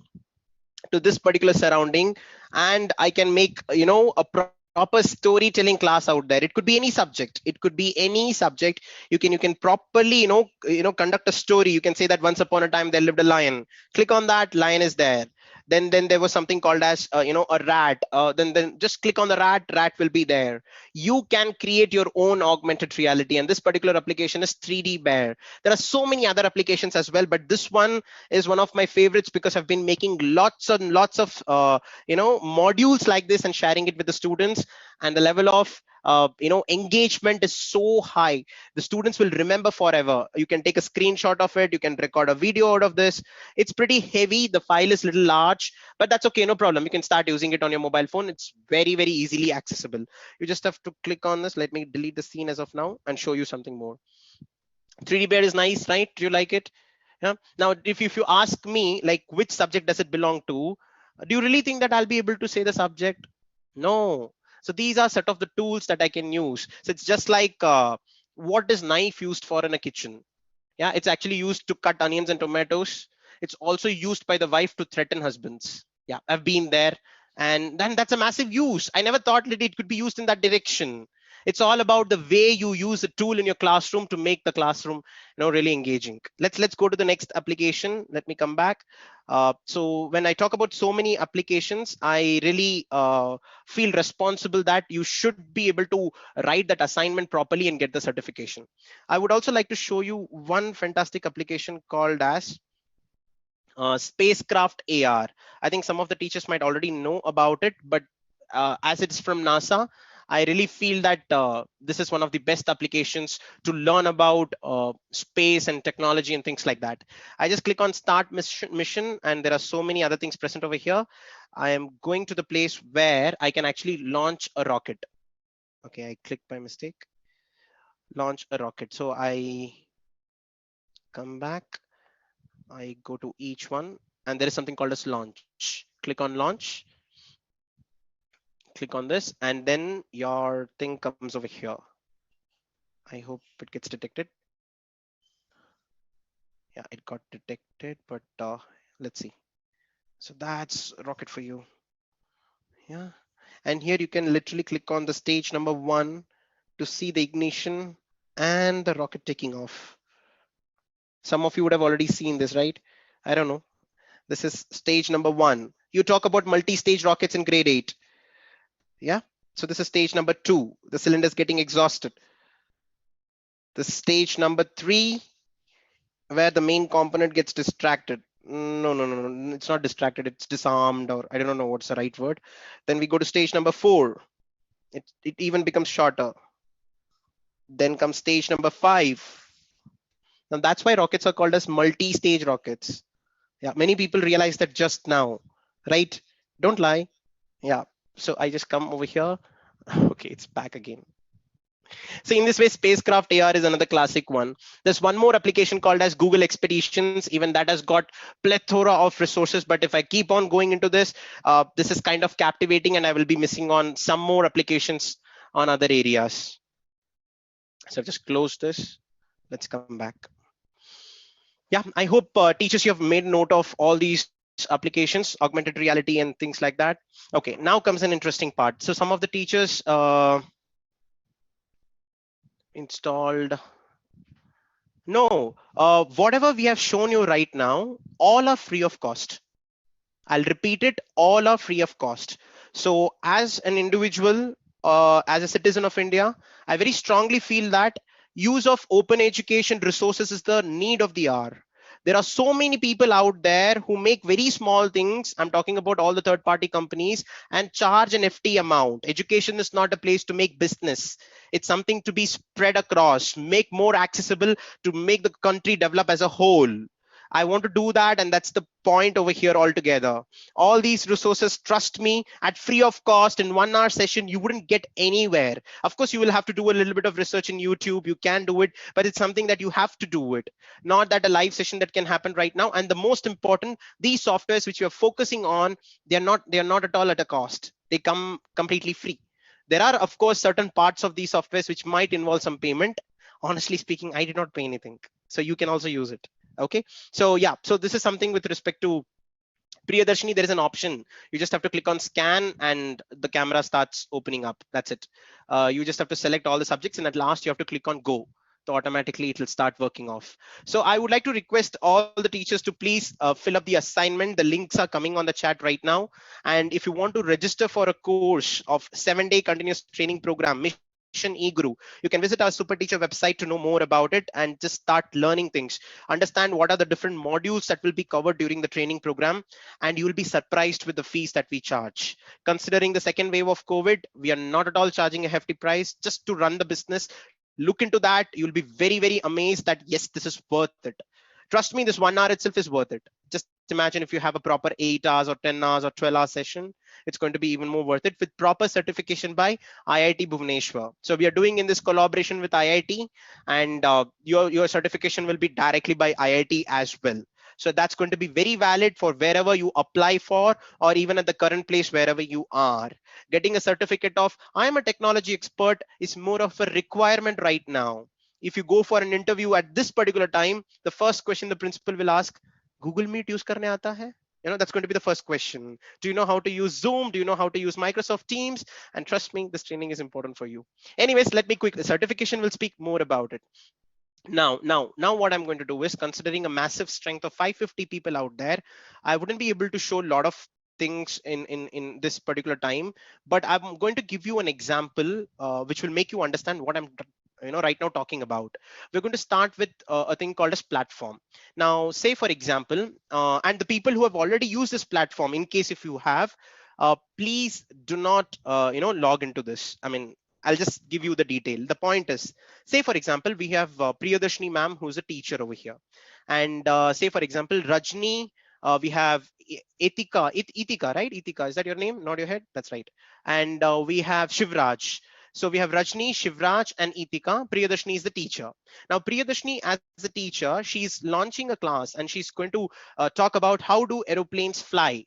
to this particular surrounding, and I can make, a proper storytelling class out there. It could be any subject. It could be any subject. You can properly, conduct a story. You can say that once upon a time there lived a lion. Click on that, lion is there. Then there was something called as, a rat. Then just click on the rat, rat will be there. You can create your own augmented reality, and this particular application is 3D bear. There are so many other applications as well, but this one is one of my favorites because I've been making lots and lots of modules like this and sharing it with the students, and the level of engagement is so high. The students will remember forever. You can take a screenshot of it, you can record a video out of this. It's pretty heavy, the file is a little large, but that's okay, no problem. You can start using it on your mobile phone. It's very, very easily accessible. You just have to click on this. Let me delete the scene as of now and show you something more. 3D bear is nice, right? Do you like it? Yeah. Now, if you ask me, like, which subject does it belong to, do you really think that I'll be able to say the subject? No. So these are set of the tools that I can use. So it's just like, what is knife used for in a kitchen? Yeah, it's actually used to cut onions and tomatoes. It's also used by the wife to threaten husbands. Yeah, I've been there. And then that's a massive use. I never thought that it could be used in that direction. It's all about the way you use a tool in your classroom to make the classroom, really engaging. Let's go to the next application. Let me come back. So when I talk about so many applications, I really feel responsible that you should be able to write that assignment properly and get the certification. I would also like to show you one fantastic application called as spacecraft AR. I think some of the teachers might already know about it, but as it's from NASA, I really feel that this is one of the best applications to learn about space and technology and things like that. I just click on start mission, and there are so many other things present over here. I am going to the place where I can actually launch a rocket. Okay, I clicked by mistake. Launch a rocket. So I come back, I go to each one, and there is something called as launch. Click on launch, click on this, and then your thing comes over here. I hope it gets detected. Yeah, it got detected, but let's see. So that's a rocket for you. Yeah. And here you can literally click on the stage number 1 to see the ignition and the rocket taking off. Some of you would have already seen this, right? I don't know. This is stage number 1. You talk about multi-stage rockets in grade 8. Yeah. So this is stage number 2. The cylinder is getting exhausted. The stage number 3, where the main component gets distracted. No. It's not distracted. It's disarmed, or I don't know what's the right word. Then we go to stage number 4. It even becomes shorter. Then comes stage number 5. Now that's why rockets are called as multi-stage rockets. Yeah, many people realize that just now, right? Don't lie. Yeah. So I just come over here. Okay, it's back again. So in this way, spacecraft AR is another classic one. There's one more application called as Google Expeditions. Even that has got plethora of resources. But if I keep on going into this, this is kind of captivating, and I will be missing on some more applications on other areas. So just close this. Let's come back. Yeah, I hope teachers you have made note of all these applications, augmented reality and things like that. Okay, now comes an interesting part. So some of the teachers installed. No, whatever we have shown you right now, all are free of cost. I'll repeat it, all are free of cost. So as an individual, as a citizen of India, I very strongly feel that use of open education resources is the need of the hour. There are so many people out there who make very small things. I'm talking about all the third party companies and charge an FT amount. Education is not a place to make business. It's something to be spread across, make more accessible to make the country develop as a whole. I want to do that, and that's the point over here altogether. All these resources, trust me, at free of cost in 1 hour session, you wouldn't get anywhere. Of course, you will have to do a little bit of research in YouTube. You can do it, but it's something that you have to do it. Not that a live session that can happen right now. And the most important, these softwares which you're focusing on, they're not at all at a cost. They come completely free. There are, of course, certain parts of these softwares which might involve some payment. Honestly speaking, I did not pay anything. So you can also use it. Okay, so yeah, so this is something with respect to Priyadarshini. There is an option. You just have to click on scan and the camera starts opening up. That's it. You just have to select all the subjects, and at last you have to click on go. So automatically it will start working off. So I would like to request all the teachers to please fill up the assignment. The links are coming on the chat right now. And if you want to register for a course of 7-day continuous training program, Mission eGuru, you can visit our SuperTeacher website to know more about it and just start learning things. Understand what are the different modules that will be covered during the training program, and you will be surprised with the fees that we charge. Considering the second wave of COVID, we are not at all charging a hefty price just to run the business. Look into that. You'll be very, very amazed that yes, this is worth it. Trust me, this 1 hour itself is worth it. Just imagine if you have a proper 8 hours or 10 hours or 12-hour session, it's going to be even more worth it with proper certification by IIT Bhubaneswar. So we are doing in this collaboration with IIT, and your certification will be directly by IIT as well. So that's going to be very valid for wherever you apply for, or even at the current place wherever you are. Getting a certificate of I am a technology expert is more of a requirement right now. If you go for an interview at this particular time, the first question the principal will ask, Google Meet use karne aata hai? That's going to be the first question. Do you know how to use Zoom? Do you know how to use Microsoft Teams? And trust me, this training is important for you. Anyways, let me quick, the certification will speak more about it. Now what I'm going to do is, considering a massive strength of 550 people out there, I wouldn't be able to show a lot of things in this particular time, but I'm going to give you an example which will make you understand what I'm right now talking about. We're going to start with a thing called as platform. Now say for example, and the people who have already used this platform, in case if you have, please do not log into this. I mean, I'll just give you the detail. The point is, say for example, we have Priyadarshini ma'am, who's a teacher over here, and say for example Rajni, we have Itika, right? Itika, is that your name? Nod your head. That's right. And we have Shivraj. So we have Rajni, Shivraj, and Itika. Priyadarshini is the teacher. Now Priyadarshini as a teacher, she's launching a class and she's going to talk about how do aeroplanes fly.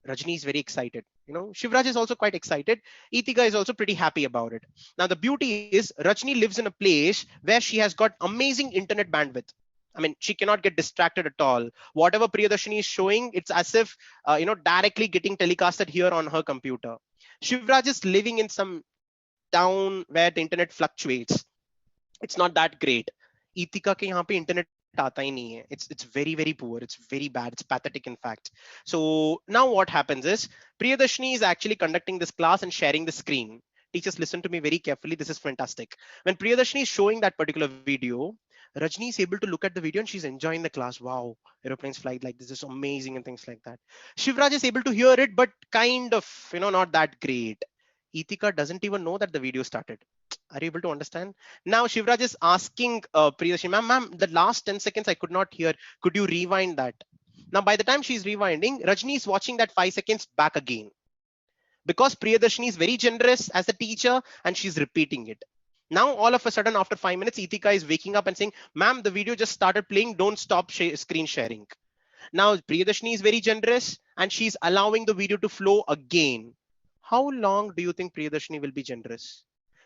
Rajni is very excited. Shivraj is also quite excited. Itika is also pretty happy about it. Now, the beauty is Rajni lives in a place where she has got amazing internet bandwidth. I mean, she cannot get distracted at all. Whatever Priyadarshini is showing, it's as if, directly getting telecasted here on her computer. Shivraj is living in some town where the internet fluctuates. It's not that great. Itika के यहाँ पे internet आता ही नहीं है. It's very very poor. It's very bad. It's pathetic in fact. So now what happens is Priyadarshini is actually conducting this class and sharing the screen. Teachers, listen to me very carefully. This is fantastic. When Priyadarshini is showing that particular video, Rajni is able to look at the video and she's enjoying the class. Wow, aeroplanes fly like this is amazing and things like that. Shivraj is able to hear it, but kind of, not that great. Itika doesn't even know that the video started. Are you able to understand? Now Shivraj is asking Priyadarshini, ma'am, the last 10 seconds I could not hear. Could you rewind that? Now, by the time she's rewinding, Rajni is watching that 5 seconds back again because Priyadarshini is very generous as a teacher and she's repeating it. Now, all of a sudden, after 5 minutes, Itika is waking up and saying, ma'am, the video just started playing. Don't stop screen sharing. Now, Priyadarshini is very generous and she's allowing the video to flow again. How long do you think Priyadarshini will be generous?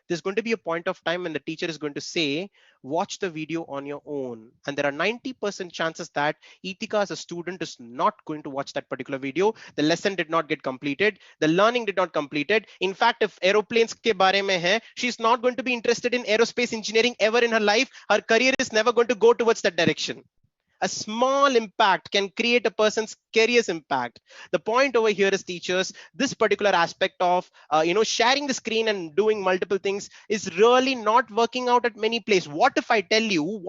There's going to be a point of time when the teacher is going to say, watch the video on your own. And there are 90% chances that Itika as a student is not going to watch that particular video. The lesson did not get completed. The learning did not completed. In fact, if aeroplanes ke bare mein hai, she's not going to be interested in aerospace engineering ever in her life. Her career is never going to go towards that direction. A small impact can create a person's career's impact. The point over here is, teachers, this particular aspect of sharing the screen and doing multiple things is really not working out at many places. What if I tell you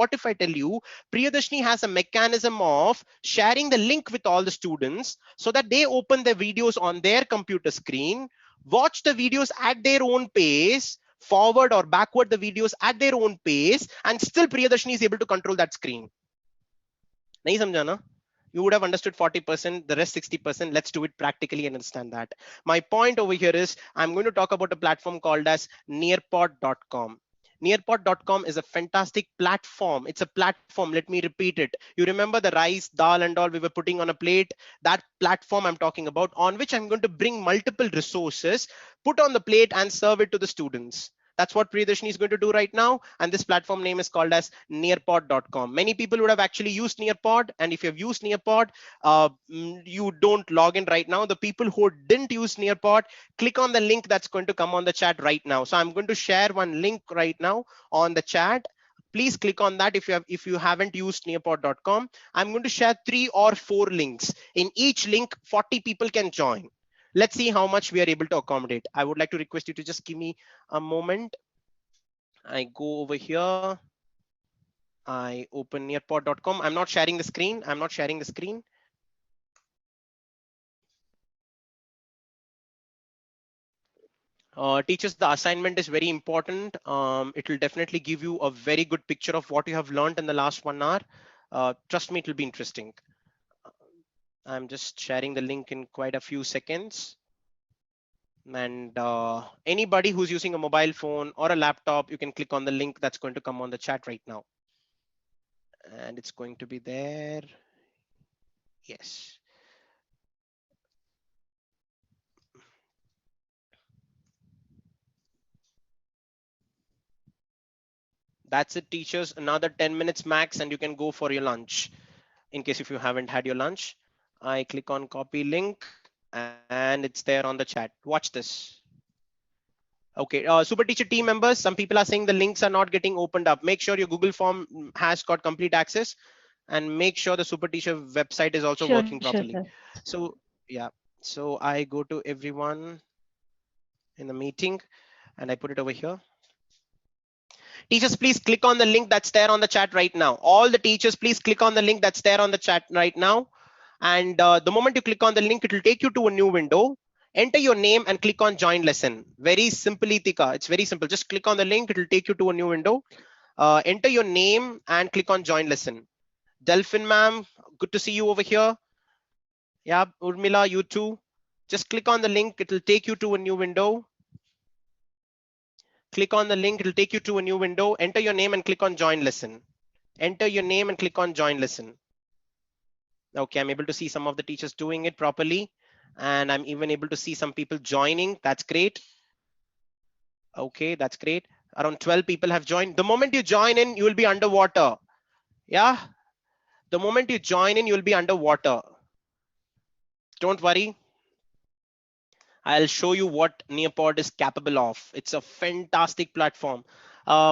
Priyadarshini has a mechanism of sharing the link with all the students so that they open their videos on their computer screen, watch the videos at their own pace, forward or backward the videos at their own pace, and still Priyadarshini is able to control that screen. नहीं समझा ना? You would have understood 40%, the rest 60%. Let's do it practically and understand that. My point over here is I'm going to talk about a platform called as nearpod.com. Nearpod.com is a fantastic platform. It's a platform. Let me repeat it. You remember the rice, dal, and all we were putting on a plate? That platform I'm talking about, on which I'm going to bring multiple resources, put on the plate, and serve it to the students. That's what Priyadarshini is going to do right now. And this platform name is called as nearpod.com. Many people would have actually used Nearpod. And if you've used Nearpod, you don't log in right now. The people who didn't use Nearpod, click on the link that's going to come on the chat right now. So I'm going to share one link right now on the chat. Please click on that if you haven't used nearpod.com. I'm going to share 3 or 4 links. In each link, 40 people can join. Let's see how much we are able to accommodate. I would like to request you to just give me a moment. I go over here. I open nearpod.com. I'm not sharing the screen. Teachers, the assignment is very important. It will definitely give you a very good picture of what you have learned in the last 1 hour. Trust me, it will be interesting. I'm just sharing the link in quite a few seconds. And anybody who's using a mobile phone or a laptop, you can click on the link that's going to come on the chat right now. And it's going to be there. Yes. That's it, teachers. Another 10 minutes max and you can go for your lunch. In case if you haven't had your lunch, I click on copy link and it's there on the chat. Watch this. Okay, SuperTeacher team members, some people are saying the links are not getting opened up. Make sure your Google form has got complete access and make sure the SuperTeacher website is also working Sure, properly. sir. So yeah, so I go to everyone in the meeting and I put it over here. Teachers, please click on the link that's there on the chat right now. All the teachers, please click on the link that's there on the chat right now. And the moment you click on the link, it will take you to a new window. Enter your name and click on join lesson. Very simple, Itika. It's very simple. Just click on the link. It will take you to a new window. Enter your name and click on join lesson. Delphin ma'am, good to see you over here. Yeah, Urmila, you too. Just click on the link. It will take you to a new window. Click on the link. It will take you to a new window. Enter your name and click on join lesson. Enter your name and click on join lesson. Okay, I'm able to see some of the teachers doing it properly. And I'm even able to see some people joining. That's great. Okay, that's great. Around 12 people have joined. The moment you join in, you will be underwater. Yeah. The moment you join in, you'll be underwater. Don't worry. I'll show you what Nearpod is capable of. It's a fantastic platform.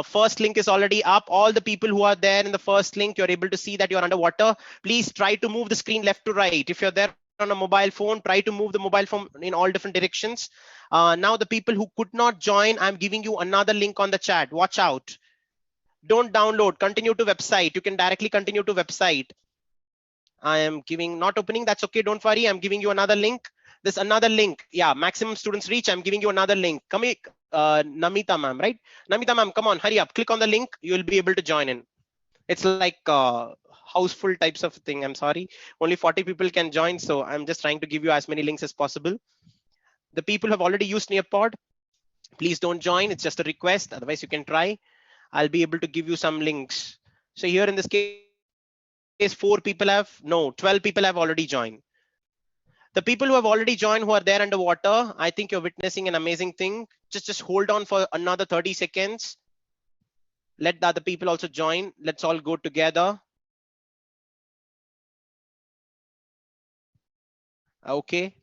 First link is already up. All the people who are there in the first link, you're able to see that you're underwater. Please try to move the screen left to right. If you're there on a mobile phone, try to move the mobile phone in all different directions. Now the people who could not join, I'm giving you another link on the chat. Watch out. Don't download, continue to website. You can directly continue to website. I am giving, not opening, that's okay, don't worry. I'm giving you another link. There's another link. Yeah, maximum students reach. I'm giving you another link. Come here, Namita ma'am, right? Namita ma'am, come on, hurry up, click on the link, you will be able to join in. It's like houseful types of thing. I'm sorry, only 40 people can join, so I'm just trying to give you as many links as possible. The people who have already used Nearpod, please don't join, it's just a request, otherwise you can try. I'll be able to give you some links. So here in this case, 4 people have, no, 12 people have already joined. The people who have already joined, who are there underwater, I think you're witnessing an amazing thing. Just hold on for another 30 seconds. Let the other people also join. Let's all go together. Okay.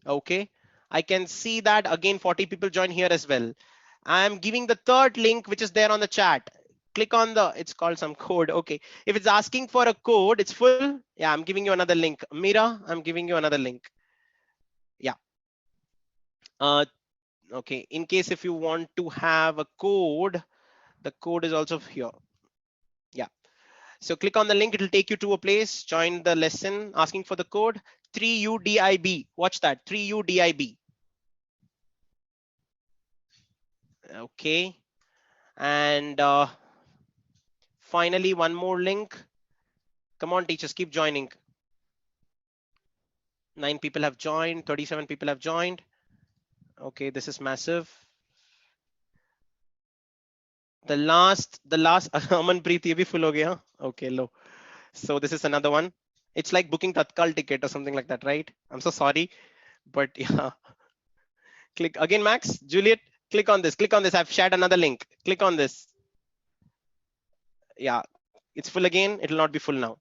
I can see that again 40 people join here as well. I'm giving the third link which is there on the chat. Click on the, it's called some code. Okay. If it's asking for a code, it's full. Yeah, I'm giving you another link. Mira, I'm giving you another link. Yeah. Uh, okay. In case if you want to have a code, the code is also here. Yeah. So click on the link, it'll take you to a place, join the lesson, asking for the code 3UDIB. Watch that, 3UDIB. Okay. And finally, one more link. Come on, teachers, keep joining. 9 people have joined, 37 people have joined. Okay, this is massive. The last Amanpreet, ye bhi full ho gaya. Okay, low. So this is another one. It's like booking Tatkal ticket or something like that, right? I'm so sorry, but yeah. Click again, Max, Juliet. Click on this. Click on this. I've shared another link. Click on this. Yeah, it's full again. It'll not be full now.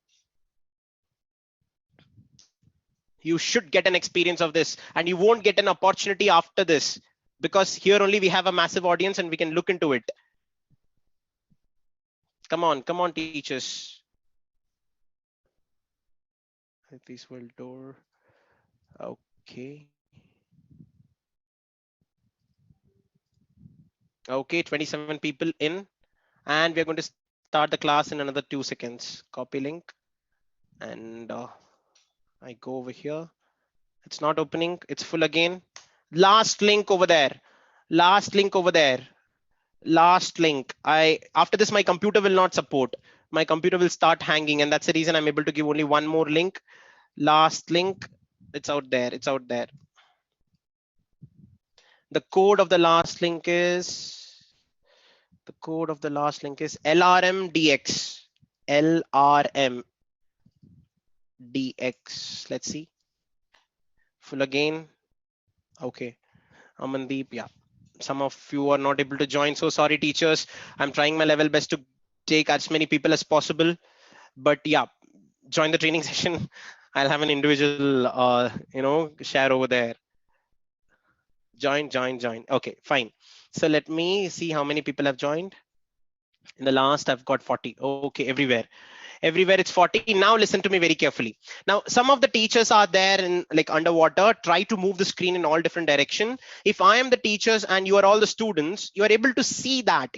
You should get an experience of this, and you won't get an opportunity after this, because here only we have a massive audience and we can look into it. Come on, teachers. This will door. Okay. Okay, 27 people in, and we're going to start the class in another 2 seconds. Copy link, and I go over here. It's not opening. It's full again. Last link over there. Last link over there. Last link. I after this my computer will not support. My computer will start hanging, and that's the reason I'm able to give only one more link. Last link. It's out there. It's out there. The code of the last link is LRMDX. LRMDX. Let's see. Full again. Okay. Amandeep. Yeah. Some of you are not able to join. So sorry, teachers. I'm trying my level best to take as many people as possible. But yeah, join the training session. I'll have an individual, share over there. Join. Okay, fine. So let me see how many people have joined. In the last, I've got 40. Okay, everywhere it's 40. Now listen to me very carefully. Now some of the teachers are there in like underwater, try to move the screen in all different direction. If I am the teachers and you are all the students, you are able to see that.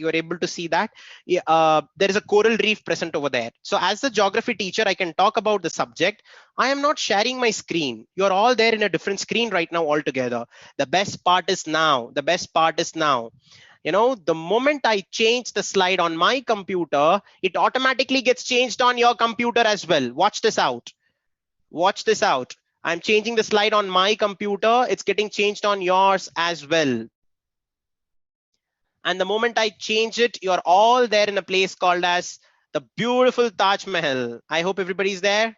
Yeah, there is a coral reef present over there. So as the geography teacher, I can talk about the subject. I am not sharing my screen. You're all there in a different screen right now altogether. The best part is now the moment I change the slide on my computer, it automatically gets changed on your computer as well. Watch this out. I'm changing the slide on my computer, it's getting changed on yours as well. And the moment I change it, you're all there in a place called as the beautiful Taj Mahal. I hope everybody's there.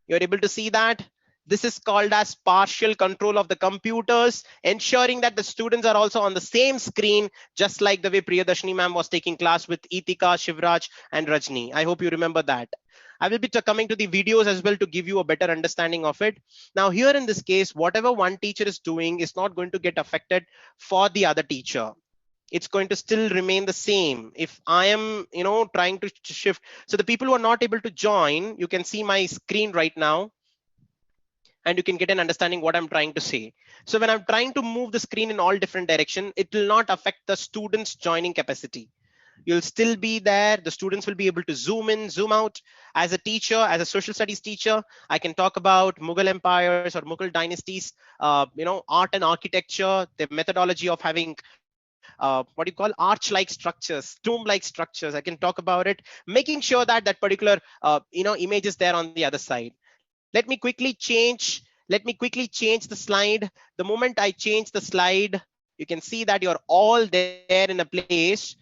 You're able to see that. This is called as partial control of the computers, ensuring that the students are also on the same screen, just like the way Priyadarshini ma'am was taking class with Itika, Shivraj, and Rajni. I hope you remember that. I will be coming to the videos as well to give you a better understanding of it. Now here in this case, whatever one teacher is doing is not going to get affected for the other teacher. It's going to still remain the same. If I am, trying to shift. So the people who are not able to join, you can see my screen right now, and you can get an understanding what I'm trying to say. So when I'm trying to move the screen in all different direction, it will not affect the students joining capacity. You'll still be there. The students will be able to zoom in, zoom out. As a teacher, as a social studies teacher, I can talk about Mughal empires or Mughal dynasties, art and architecture, the methodology of having what do you call, arch-like structures, tomb-like structures. I can talk about it, making sure that that particular image is there on the other side. Let me quickly change the slide. The moment I change the slide, you can see that you're all there in a place.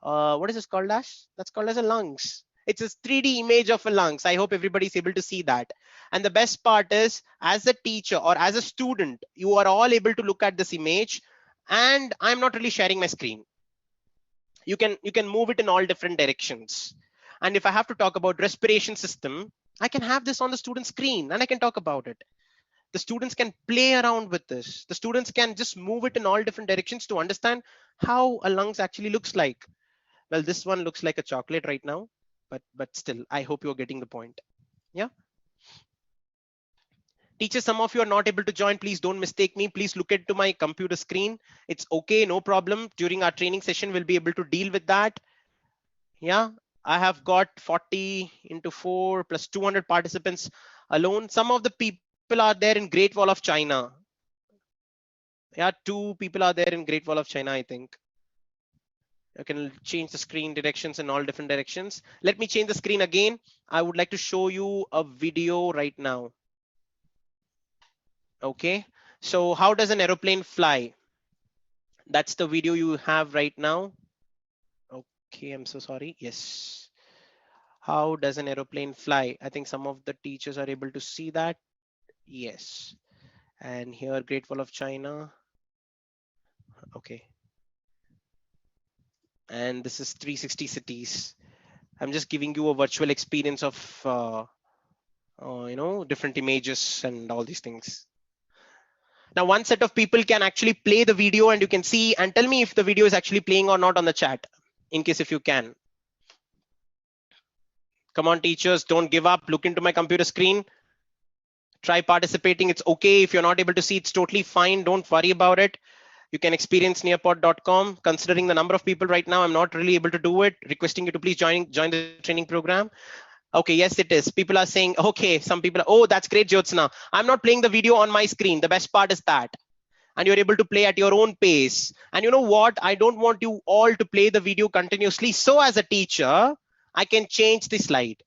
What is this called as? That's called as a lungs. It's a 3D image of a lungs. I hope everybody's able to see that. And the best part is, as a teacher or as a student, you are all able to look at this image. And I'm not really sharing my screen. You can move it in all different directions. And if I have to talk about respiration system, I can have this on the student screen and I can talk about it. The students can play around with this. The students can just move it in all different directions to understand how a lungs actually looks like. Well, this one looks like a chocolate right now, but still, I hope you're getting the point. Yeah. Teachers, some of you are not able to join. Please don't mistake me. Please look into my computer screen. It's okay, no problem. During our training session, we'll be able to deal with that. Yeah, I have got 40 into 4 plus 200 participants alone. Some of the people are there in Great Wall of China. Yeah, 2 people are there in Great Wall of China, I think. You can change the screen directions in all different directions. Let me change the screen again. I would like to show you a video right now. Okay, so how does an aeroplane fly? That's the video you have right now. Okay, I'm so sorry. Yes. How does an aeroplane fly? I think some of the teachers are able to see that. Yes. And here, Great Wall of China. Okay. And this is 360 cities. I'm just giving you a virtual experience of, different images and all these things. Now, one set of people can actually play the video and you can see and tell me if the video is actually playing or not on the chat, in case if you can. Come on, teachers, don't give up. Look into my computer screen. Try participating. It's okay. If you're not able to see, it's totally fine. Don't worry about it. You can experience nearpod.com. Considering the number of people right now, I'm not really able to do it. Requesting you to please join the training program. Okay, yes, it is. People are saying, okay, some people are, oh, that's great, Jyotsna. I'm not playing the video on my screen. The best part is that. And you're able to play at your own pace. And you know what? I don't want you all to play the video continuously. So as a teacher, I can change the slide.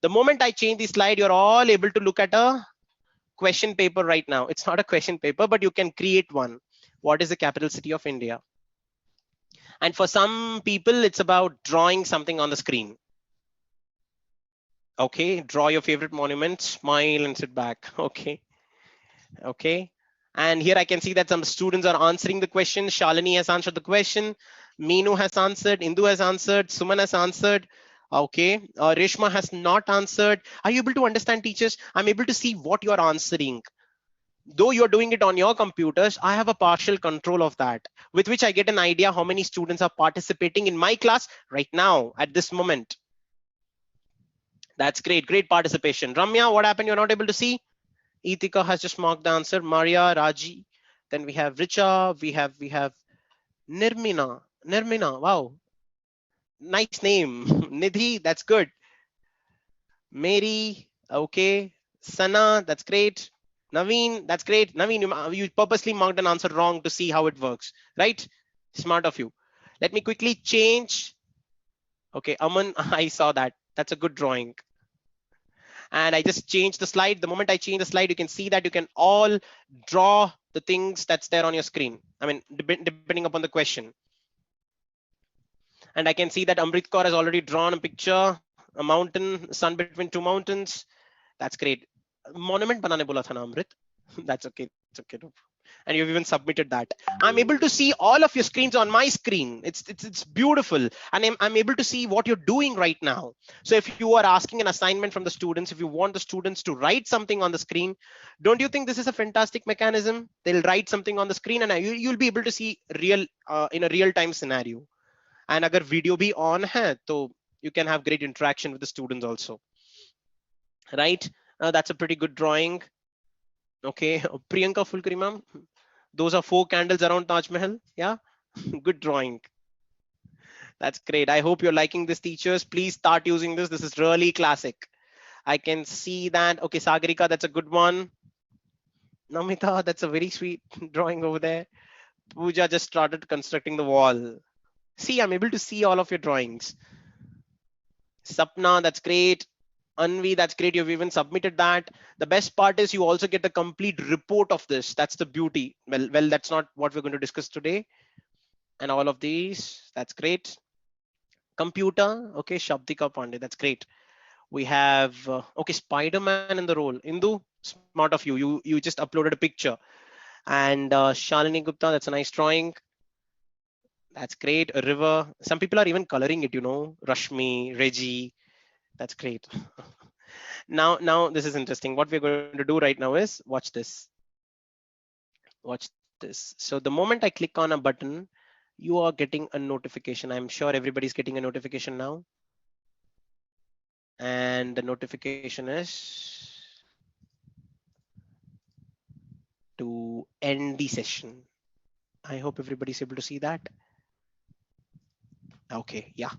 The moment I change the slide, you're all able to look at a question paper right now. It's not a question paper, but you can create one. What is the capital city of India? And for some people, it's about drawing something on the screen. Okay, draw your favorite monument, smile and sit back. Okay. Okay. And here I can see that some students are answering the question. Shalini has answered the question. Meenu has answered. Indu has answered. Suman has answered. Okay. Reshma has not answered. Are you able to understand, teachers? I'm able to see what you're answering. Though you're doing it on your computers, I have a partial control of that, with which I get an idea how many students are participating in my class right now at this moment. That's great. Great participation. Ramya, what happened? You're not able to see? Ithika has just marked the answer. Maria, Raji. Then we have Richa. We have Nirmina. Nirmina. Wow. Nice name. Nidhi. That's good. Mary. Okay. Sana. That's great. Naveen. That's great. Naveen, you purposely marked an answer wrong to see how it works, right? Smart of you. Let me quickly change. Okay, Aman, I saw that. That's a good drawing. And I just changed the slide. The moment I change the slide, you can see that you can all draw the things that's there on your screen. I mean, depending upon the question. And I can see that Amrit Kaur has already drawn a picture, a mountain, sun between two mountains. That's great. Monument banane bola tha na Amrit. That's okay. It's okay. And you've even submitted that. I'm able to see all of your screens on my screen. It's beautiful, and I'm able to see what you're doing right now. So if you are asking an assignment from the students, if you want the students to write something on the screen, don't you think this is a fantastic mechanism? They'll write something on the screen, and you'll be able to see real in a real time scenario. And agar video bhi on hai, so you can have great interaction with the students also, right? That's a pretty good drawing. Okay, Priyanka Fulkari ma'am, those are 4 candles around Taj Mahal. Yeah, good drawing. That's great. I hope you're liking this, teachers. Please start using this. This is really classic. I can see that. Okay, Sagarika, that's a good one. Namita, that's a very sweet drawing over there. Pooja just started constructing the wall. See, I'm able to see all of your drawings. Sapna, that's great. Anvi, that's great. You've even submitted that. The best part is you also get the complete report of this. That's the beauty. Well, that's not what we're going to discuss today. And all of these, that's great. Computer, okay, Shabdika Pandey, that's great. We have okay, Spider-Man in the role. Indu, smart of you. You just uploaded a picture. And Shalini Gupta, that's a nice drawing. That's great. A river. Some people are even coloring it. Rashmi, Reggie. That's great. Now this is interesting. What we're going to do right now is watch this. Watch this. So the moment I click on a button, you are getting a notification. I'm sure everybody's getting a notification now. And the notification is to end the session. I hope everybody's able to see that. Okay, yeah,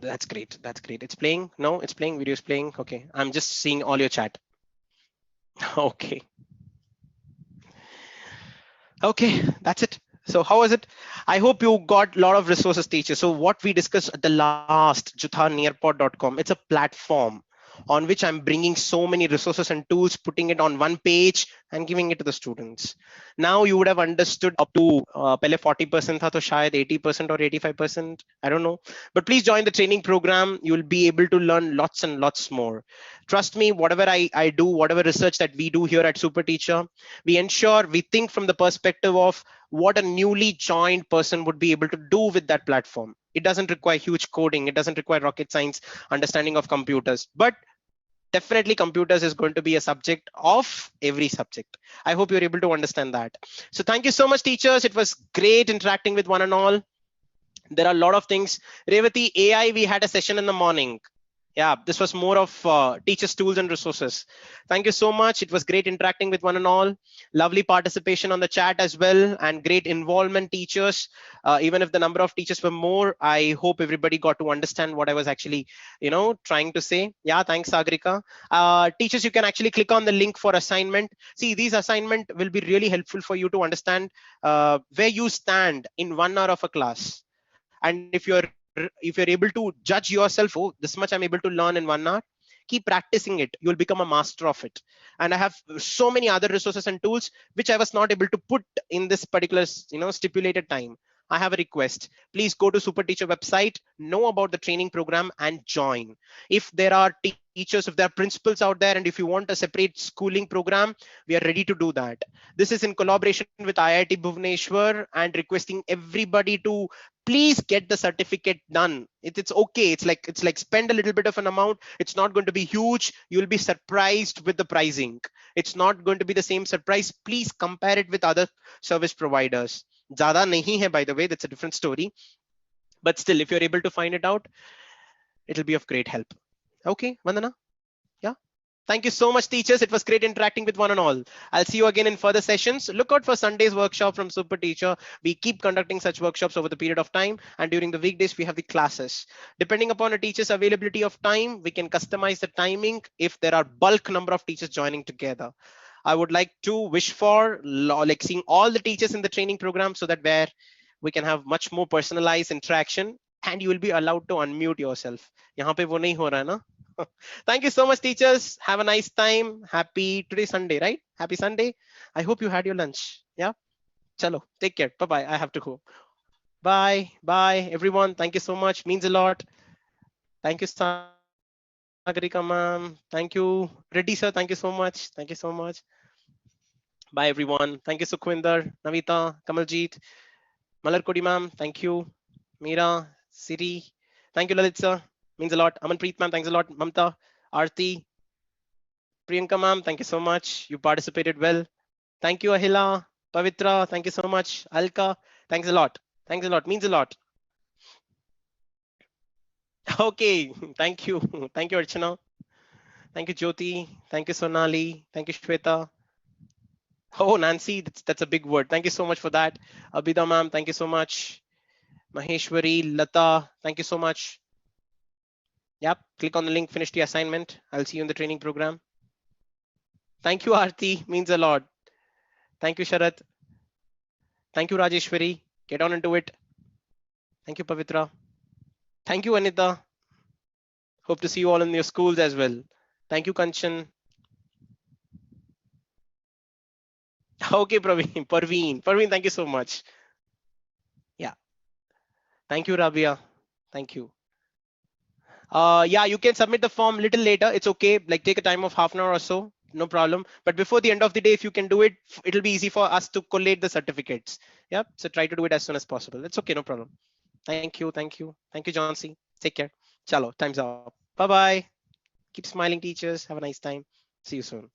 that's great. That's great. It's playing. No, it's playing. Video's playing. Okay, I'm just seeing all your chat. Okay. Okay, that's it. So how was it? I hope you got a lot of resources, teachers. So what we discussed at the last, juthanearpod.com, it's a platform on which I'm bringing so many resources and tools, putting it on one page and giving it to the students. Now you would have understood up to पहले 40% था तो शायद 80% or 85%, I don't know. But please join the training program. You will be able to learn lots and lots more. Trust me, whatever I do, whatever research that we do here at SuperTeacher, we ensure we think from the perspective of what a newly joined person would be able to do with that platform. It doesn't require huge coding. It doesn't require rocket science understanding of computers, but definitely computers is going to be a subject of every subject. I hope you're able to understand that. So thank you so much, teachers. It was great interacting with one and all. There are a lot of things. Revati, AI, we had a session in the morning. Yeah, this was more of teachers tools and resources. Thank you so much. It was great interacting with one and all. Lovely participation on the chat as well, and great involvement, teachers. Even if the number of teachers were more, I hope everybody got to understand what I was actually trying to say. Yeah, thanks, Sagrika. Teachers, you can actually click on the link for assignment. See, these assignment will be really helpful for you to understand where you stand in 1 hour of a class. And if you're able to judge yourself, oh, this much I'm able to learn in 1 hour, keep practicing it. You'll become a master of it. And I have so many other resources and tools which I was not able to put in this particular stipulated time. I have a request. Please go to SuperTeacher website, know about the training program and join. If there are teachers, if there are principals out there, and if you want a separate schooling program, we are ready to do that. This is in collaboration with IIT Bhubaneswar and requesting everybody to please get the certificate done. It's okay. It's like spend a little bit of an amount. It's not going to be huge. You'll be surprised with the pricing. It's not going to be the same surprise. Please compare it with other service providers. Zyada nahi hai, by the way, that's a different story. But still, if you're able to find it out, it'll be of great help. Okay, Vandana? Yeah. Thank you so much, teachers. It was great interacting with one and all. I'll see you again in further sessions. Look out for Sunday's workshop from SuperTeacher. We keep conducting such workshops over the period of time, and during the weekdays, we have the classes. Depending upon a teacher's availability of time, we can customize the timing if there are bulk number of teachers joining together. I would like to wish for like seeing all the teachers in the training program so that where we can have much more personalized interaction and you will be allowed to unmute yourself. यहाँ पे वो नहीं हो रहा है ना? Thank you so much, teachers. Have a nice time. Happy today Sunday, right? Happy Sunday. I hope you had your lunch. Yeah. Chalo. Take care. Bye bye. I have to go. Bye. Bye, everyone. Thank you so much. Means a lot. Thank you, Sagarika, ma'am. Thank you, Reddy, sir. Thank you so much. Thank you so much. Bye, everyone. Thank you, Sukhwinder, Navita, Kamaljeet, Malarkodi, ma'am. Thank you. Meera, Siri. Thank you, Lalit, sir. Means a lot. Amanpreet, ma'am. Thanks a lot. Mamta, Aarti, Priyanka, ma'am. Thank you so much. You participated well. Thank you, Ahila, Pavitra. Thank you so much. Alka, thanks a lot. Thanks a lot. Means a lot. Okay. Thank you. Thank you, Archana. Thank you, Jyoti. Thank you, Sonali. Thank you, Shweta. Oh, Nancy, that's a big word. Thank you so much for that. Abida, ma'am. Thank you so much. Maheshwari, Lata. Thank you so much. Yep. Click on the link. Finish the assignment. I'll see you in the training program. Thank you, Aarti. Means a lot. Thank you, Sharat. Thank you, Rajeshwari. Get on into it. Thank you, Pavitra. Thank you, Anita. Hope to see you all in your schools as well. Thank you, Kanchan. Okay, Praveen. Parveen, thank you so much. Yeah. Thank you, Rabia. Thank you. Yeah, you can submit the form little later. It's okay. Like take a time of half an hour or so. No problem. But before the end of the day, if you can do it, it'll be easy for us to collate the certificates. Yeah. So try to do it as soon as possible. It's okay. No problem. Thank you. Thank you. Thank you, John C. Take care. Chalo. Time's up. Bye bye. Keep smiling, teachers. Have a nice time. See you soon.